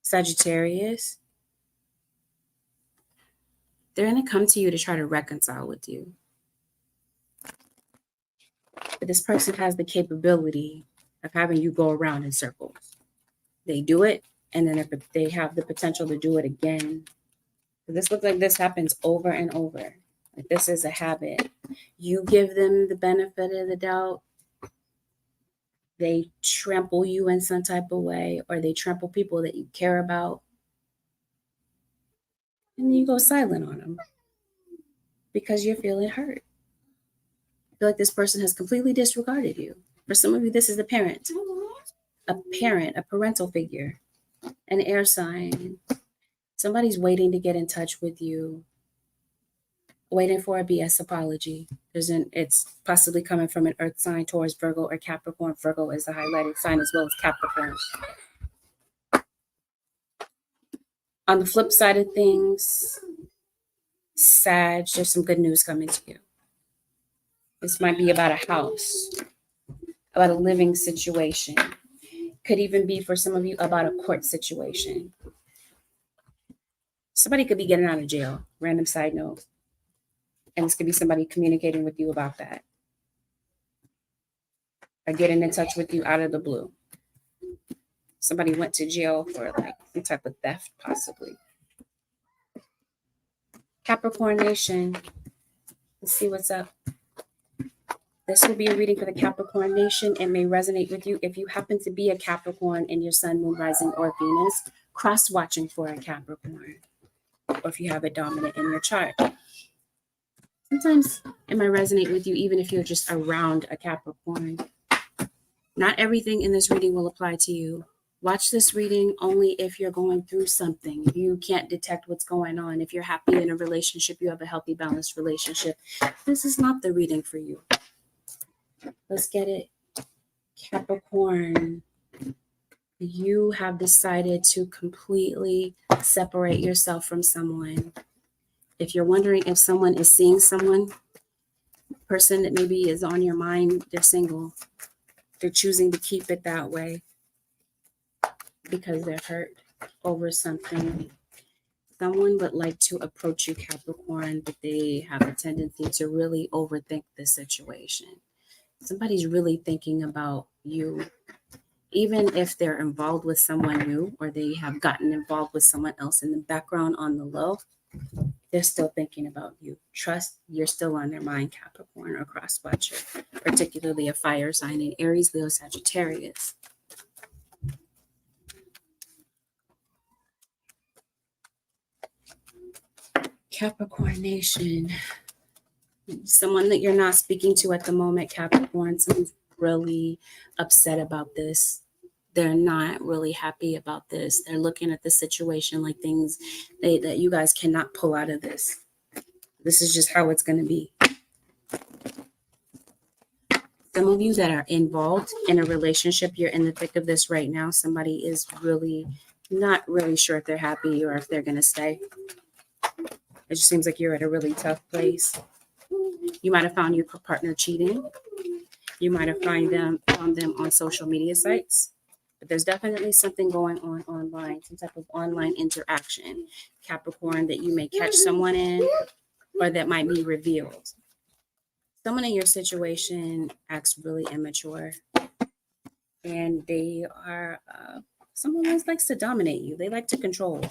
Sagittarius. They're going to come to you to try to reconcile with you. But this person has the capability of having you go around in circles. They do it, and then they have the potential to do it again. This looks like this happens over and over. Like this is a habit. You give them the benefit of the doubt. They trample you in some type of way, or they trample people that you care about. And then you go silent on them because you're feeling hurt. I feel like this person has completely disregarded you. For some of you, this is a parent, a parental figure, an air sign. Somebody's waiting to get in touch with you, waiting for a BS apology. It's possibly coming from an earth sign, Taurus, Virgo, or Capricorn. Virgo is the highlighted sign, as well as Capricorn. On the flip side of things, Sag, there's some good news coming to you. This might be about a house, about a living situation. Could even be for some of you about a court situation. Somebody could be getting out of jail. Random side note. And this could be somebody communicating with you about that. Or getting in touch with you out of the blue. Somebody went to jail for like some type of theft, possibly. Capricorn Nation. Let's see what's up. This will be a reading for the Capricorn Nation. It may resonate with you if you happen to be a Capricorn in your Sun, Moon, Rising, or Venus. Cross-watching for a Capricorn. Or if you have a dominant in your chart. Sometimes it might resonate with you even if you're just around a Capricorn. Not everything in this reading will apply to you. Watch this reading only if you're going through something. If you can't detect what's going on. If you're happy in a relationship, you have a healthy, balanced relationship. This is not the reading for you. Let's get it. Capricorn, you have decided to completely separate yourself from someone. If you're wondering if someone is seeing someone, person that maybe is on your mind, they're single. They're choosing to keep it that way because they're hurt over something. Someone would like to approach you, Capricorn, but they have a tendency to really overthink the situation. Somebody's really thinking about you. Even if they're involved with someone new or they have gotten involved with someone else in the background on the low, they're still thinking about you. Trust, you're still on their mind, Capricorn or cross-watcher, particularly a fire sign in Aries, Leo, Sagittarius. Capricorn Nation. Someone that you're not speaking to at the moment, Capricorn, someone's really upset about this. They're not really happy about this. They're looking at the situation like things that you guys cannot pull out of this. This is just how it's going to be. Some of you that are involved in a relationship, you're in the thick of this right now. Somebody is really not really sure if they're happy or if they're going to stay. It just seems like you're at a really tough place. You might have found your partner cheating. You might have found them on social media sites. But there's definitely something going on online, some type of online interaction, Capricorn, that you may catch someone in or that might be revealed. Someone in your situation acts really immature and they are someone else likes to dominate you. They like to control.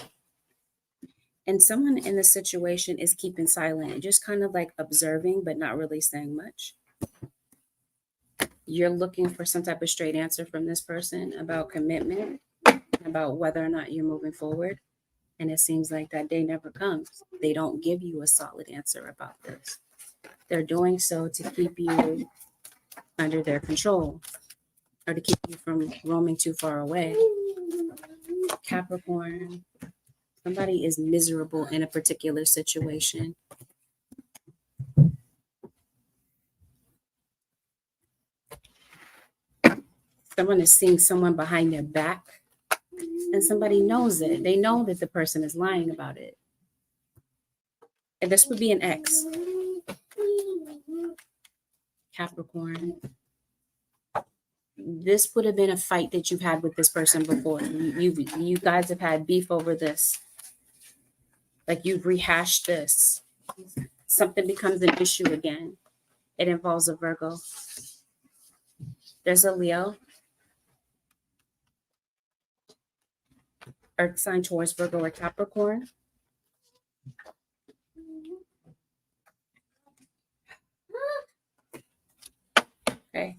And someone in the situation is keeping silent, just kind of like observing, but not really saying much. You're looking for some type of straight answer from this person about commitment, about whether or not you're moving forward. And it seems like that day never comes. They don't give you a solid answer about this. They're doing so to keep you under their control or to keep you from roaming too far away. Capricorn, somebody is miserable in a particular situation. Someone is seeing someone behind their back and somebody knows it. They know that the person is lying about it. And this would be an ex. Capricorn. This would have been a fight that you've had with this person before. You guys have had beef over this. Like you've rehashed this. Something becomes an issue again. It involves a Virgo. There's a Leo. Earth sign, Taurus, Virgo, or Capricorn. Okay.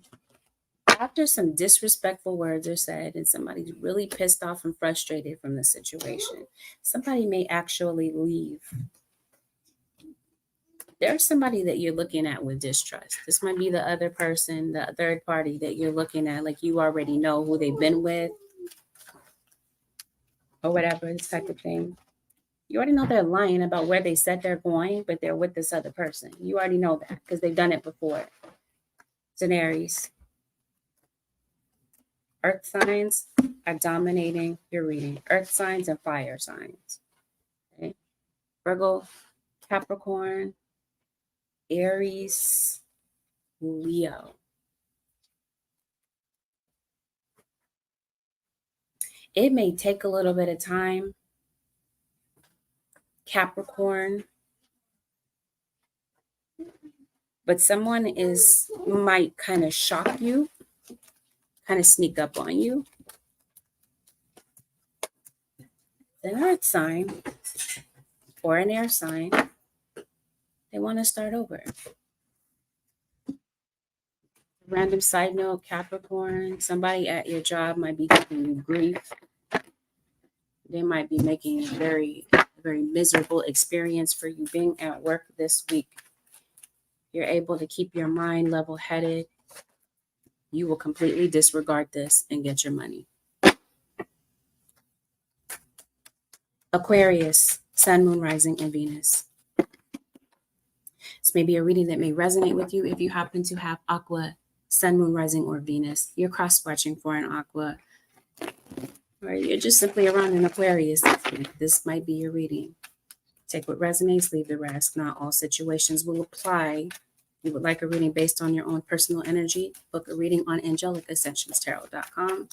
After some disrespectful words are said and somebody's really pissed off and frustrated from the situation, somebody may actually leave. There's somebody that you're looking at with distrust. This might be the other person, the third party that you're looking at, like you already know who they've been with or whatever, this type of thing. You already know they're lying about where they said they're going, but they're with this other person. You already know that because they've done it before. It's an Aries. Earth signs are dominating your reading. Earth signs and fire signs. Virgo, Capricorn, Aries, Leo. It may take a little bit of time, Capricorn, but someone might kind of shock you, kind of sneak up on you. An earth sign or an air sign, they want to start over. Random side note, Capricorn, somebody at your job might be giving you grief. They might be making a very, very miserable experience for you being at work this week. You're able to keep your mind level-headed. You will completely disregard this and get your money. Aquarius, Sun, Moon, Rising, and Venus. This may be a reading that may resonate with you if you happen to have Aqua, Sun, Moon, Rising, or Venus. You're cross-watching for an Aqua, or you're just simply around an Aquarius. This might be your reading. Take what resonates, leave the rest. Not all situations will apply. You would like a reading based on your own personal energy, book a reading on AngelicAscensions.com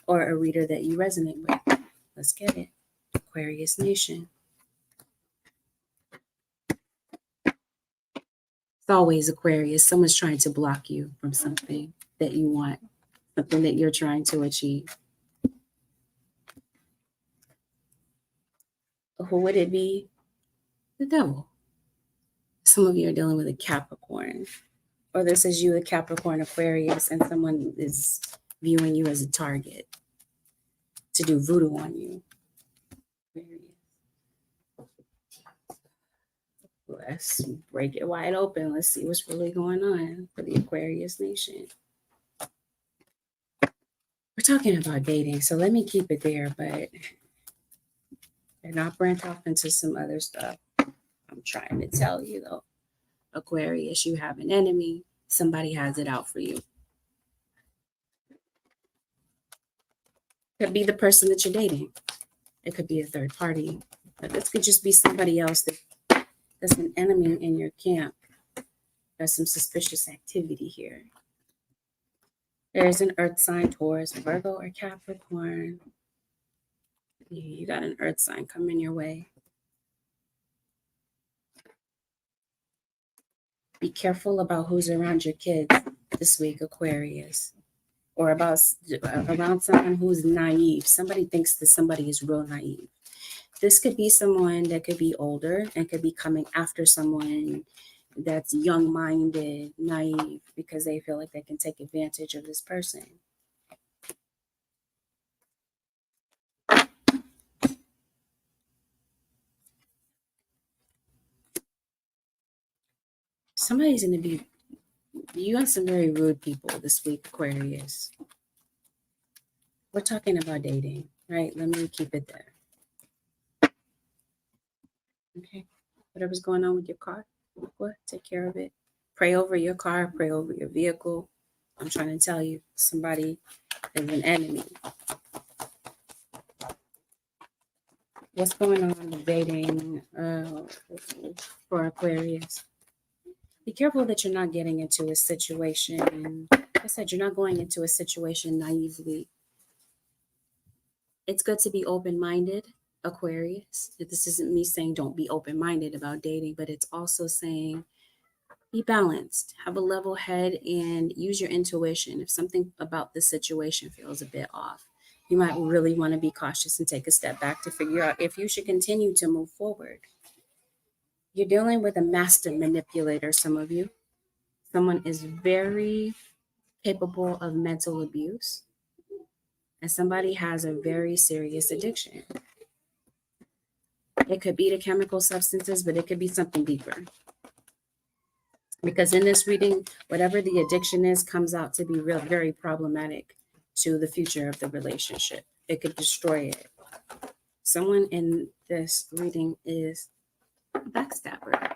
or a reader that you resonate with. Let's get it. Aquarius Nation. It's always Aquarius. Someone's trying to block you from something that you want, something that you're trying to achieve. Who would it be? The devil. Some of you are dealing with a Capricorn, or this is you, a Capricorn Aquarius, and someone is viewing you as a target to do voodoo on you. Let's break it wide open. Let's see what's really going on for the Aquarius Nation. We're talking about dating, so let me keep it there, but and not branch off into some other stuff. I'm trying to tell you, though, Aquarius, you have an enemy. Somebody has it out for you. Could be the person that you're dating. It could be a third party. But this could just be somebody else that's an enemy in your camp. There's some suspicious activity here. There's an earth sign, Taurus, Virgo, or Capricorn. You got an earth sign coming your way. Be careful about who's around your kids this week, Aquarius. Or around someone who's naive. Somebody thinks that somebody is real naive. This could be someone that could be older and could be coming after someone that's young-minded, naive, because they feel like they can take advantage of this person. Somebody's going to be, you have some very rude people this week, Aquarius. We're talking about dating, right? Let me keep it there. Okay. Whatever's going on with your car, take care of it. Pray over your car, pray over your vehicle. I'm trying to tell you, somebody is an enemy. What's going on with dating for Aquarius? Be careful that you're not getting into a situation. Like I said, you're not going into a situation naively. It's good to be open-minded, Aquarius. This isn't me saying don't be open-minded about dating, but it's also saying be balanced, have a level head, and use your intuition. If something about the situation feels a bit off, you might really want to be cautious and take a step back to figure out if you should continue to move forward. You're dealing with a master manipulator, some of you. Someone is very capable of mental abuse, and somebody has a very serious addiction. It could be to chemical substances, but it could be something deeper. Because in this reading, whatever the addiction is comes out to be very problematic to the future of the relationship. It could destroy it. Someone in this reading is a backstabber.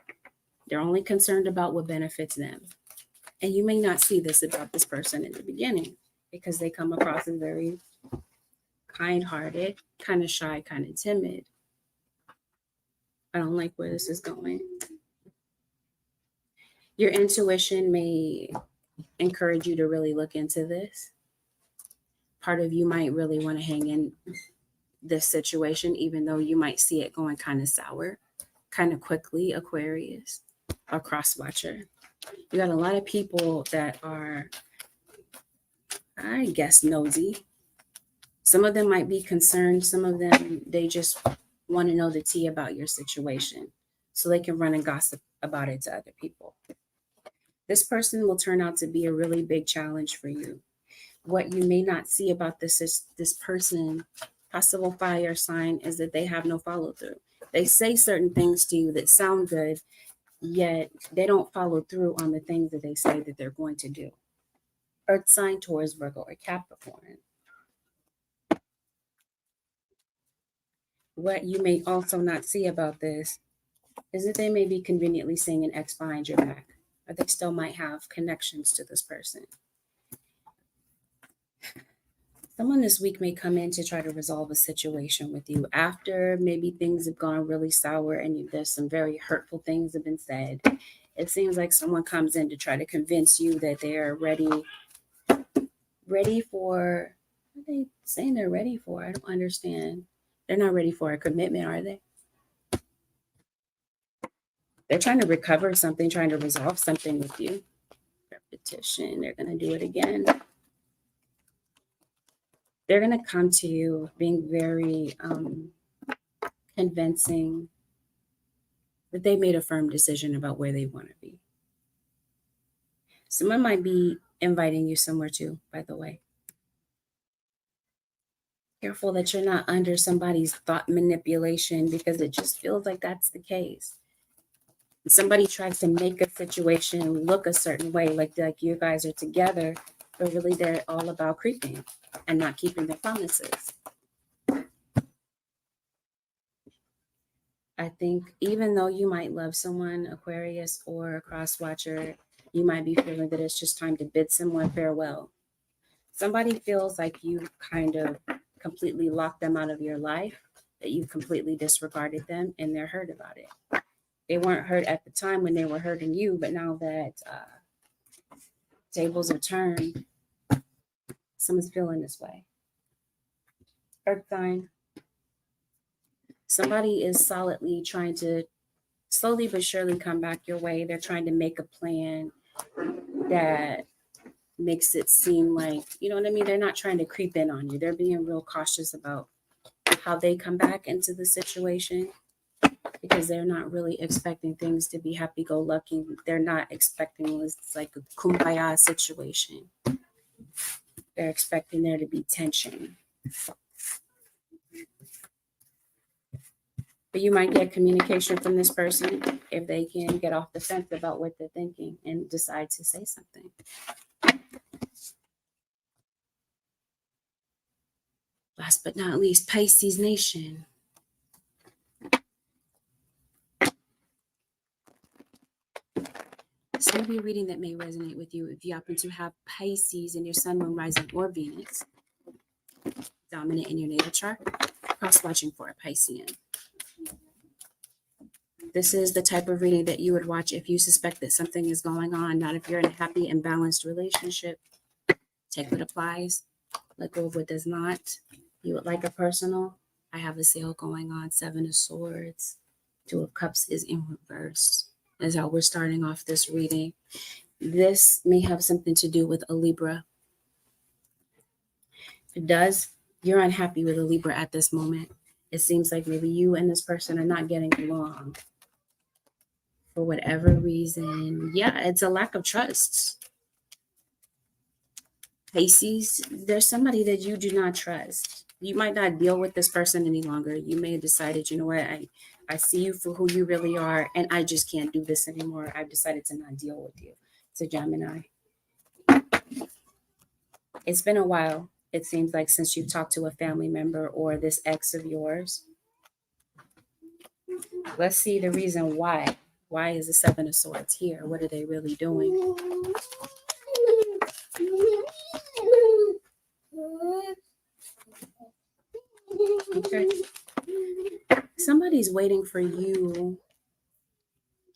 They're only concerned about what benefits them. And you may not see this about this person in the beginning because they come across as very kind-hearted, kind of shy, kind of timid. I don't like where this is going. Your intuition may encourage you to really look into this. Part of you might really want to hang in this situation, even though you might see it going kind of sour, kind of quickly, Aquarius, or cross watcher. You got a lot of people that are, I guess, nosy. Some of them might be concerned. Some of them, they just want to know the tea about your situation so they can run and gossip about it to other people. This person will turn out to be a really big challenge for you. What you may not see about this person, possible fire sign, is that they have no follow through. They say certain things to you that sound good, yet they don't follow through on the things that they say that they're going to do. Earth sign, Taurus, Virgo, or Capricorn. What you may also not see about this is that they may be conveniently seeing an ex behind your back, or they still might have connections to this person. Someone this week may come in to try to resolve a situation with you after maybe things have gone really sour and there's some very hurtful things have been said. It seems like someone comes in to try to convince you that they're ready for, what are they saying they're ready for? I don't understand. They're not ready for a commitment, are they? They're trying to recover something, trying to resolve something with you. Repetition, they're going to do it again. They're going to come to you being very convincing that they made a firm decision about where they want to be. Someone might be inviting you somewhere too, by the way. Careful that you're not under somebody's thought manipulation, because it just feels like that's the case. Somebody tries to make a situation look a certain way, like you guys are together, but really they're all about creeping and not keeping their promises. I think even though you might love someone, Aquarius or a cross watcher, you might be feeling that it's just time to bid someone farewell. Somebody feels like you kind of completely locked them out of your life, that you completely disregarded them, and they're hurt about it. They weren't hurt at the time when they were hurting you, but now that tables are turned, someone's feeling this way. Earth sign. Somebody is solidly trying to slowly but surely come back your way. They're trying to make a plan that makes it seem like, you know what I mean? They're not trying to creep in on you. They're being real cautious about how they come back into the situation, because they're not really expecting things to be happy-go-lucky. They're not expecting it's like a kumbaya situation. They're expecting there to be tension. But you might get communication from this person if they can get off the fence about what they're thinking and decide to say something. Last but not least, Pisces Nation. This may be a reading that may resonate with you if you happen to have Pisces in your sun, moon, rising, or Venus dominant in your natal chart. Cross-watching for a Piscean. This is the type of reading that you would watch if you suspect that something is going on, not if you're in a happy and balanced relationship. Take what applies, let go of what does not. You would like a personal, I have a sale going on. 7 of Swords. 2 of Cups is in reverse. That's how we're starting off this reading. This may have something to do with a Libra. If it does, you're unhappy with a Libra at this moment. It seems like maybe you and this person are not getting along for whatever reason. Yeah, it's a lack of trust. Pisces, there's somebody that you do not trust. You might not deal with this person any longer. You may have decided, you know what, I see you for who you really are, and I just can't do this anymore. I've decided to not deal with you. It's a Gemini. It's been a while, it seems like, since you've talked to a family member or this ex of yours. Let's see the reason why. Why is the 7 of Swords here? What are they really doing? Okay. Somebody's waiting for you,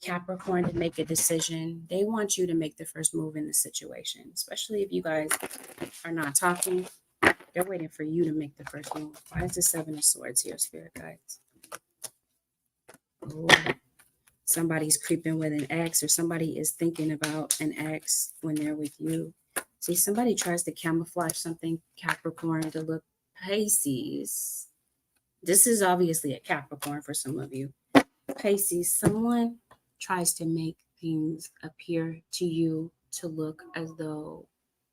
Capricorn, to make a decision. They want you to make the first move in the situation, especially if you guys are not talking. They're waiting for you to make the first move. Why is the Seven of Swords here, Spirit guides? Oh, somebody's creeping with an ex, or somebody is thinking about an ex when they're with you. See, somebody tries to camouflage something, Capricorn, to look Pisces. This is obviously a Capricorn for some of you. Pisces, someone tries to make things appear to you to look as though,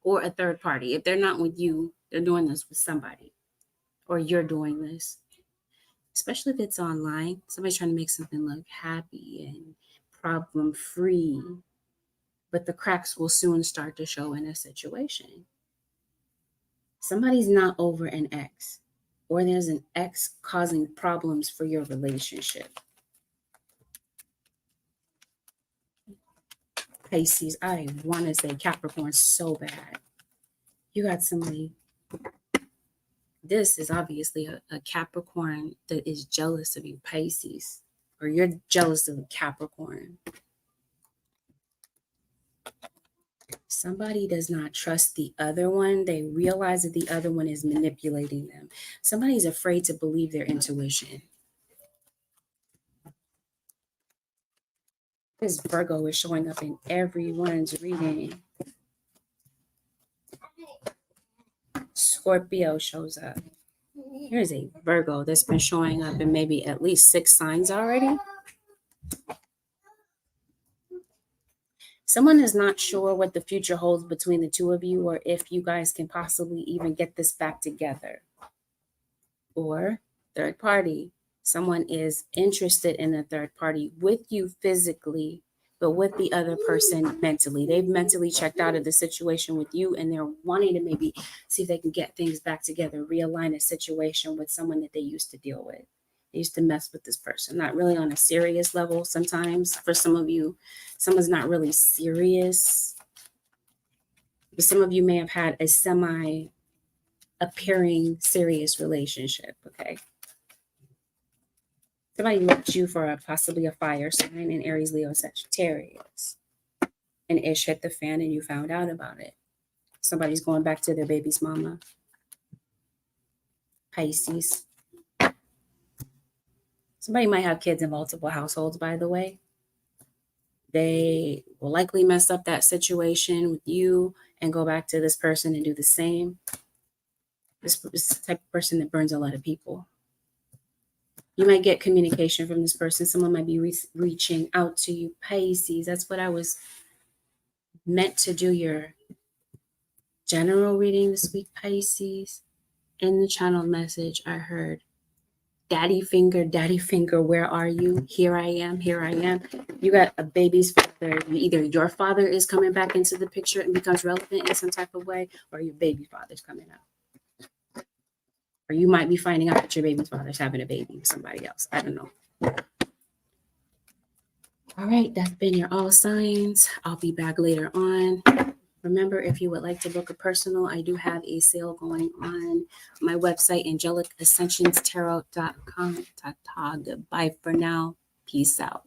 or a third party. If they're not with you, they're doing this with somebody, or you're doing this. Especially if it's online, somebody's trying to make something look happy and problem-free, but the cracks will soon start to show in a situation. Somebody's not over an ex, or there's an ex causing problems for your relationship. Pisces, I want to say Capricorn so bad. You got somebody. This is obviously a Capricorn that is jealous of you, Pisces, or you're jealous of Capricorn. Somebody does not trust the other one. They realize that the other one is manipulating them. Somebody's afraid to believe their intuition. This Virgo is showing up in everyone's reading. Scorpio shows up. Here's a Virgo that's been showing up in maybe at least 6 signs already. Someone is not sure what the future holds between the two of you, or if you guys can possibly even get this back together. Or third party. Someone is interested in a third party with you physically, but with the other person mentally. They've mentally checked out of the situation with you, and they're wanting to maybe see if they can get things back together, realign a situation with someone that they used to deal with. They used to mess with this person, not really on a serious level. Sometimes for some of you, someone's not really serious, but some of you may have had a semi appearing serious relationship. Okay. Somebody left you for possibly a fire sign in Aries, Leo, Sagittarius. And ish hit the fan and you found out about it. Somebody's going back to their baby's mama. Pisces. Somebody might have kids in multiple households, by the way. They will likely mess up that situation with you and go back to this person and do the same. This is the type of person that burns a lot of people. You might get communication from this person. Someone might be reaching out to you, Pisces. That's what I was meant to do your general reading this week, Pisces. In the channel message, I heard, daddy finger, where are you? Here I am, here I am. You got a baby's father. Either your father is coming back into the picture and becomes relevant in some type of way, or your baby father's coming out. Or you might be finding out that your baby's father's having a baby with somebody else. I don't know. All right, that's been your all signs. I'll be back later on. Remember, if you would like to book a personal, I do have a sale going on my website, AngelicAscensions.tarot.com. Goodbye for now. Peace out.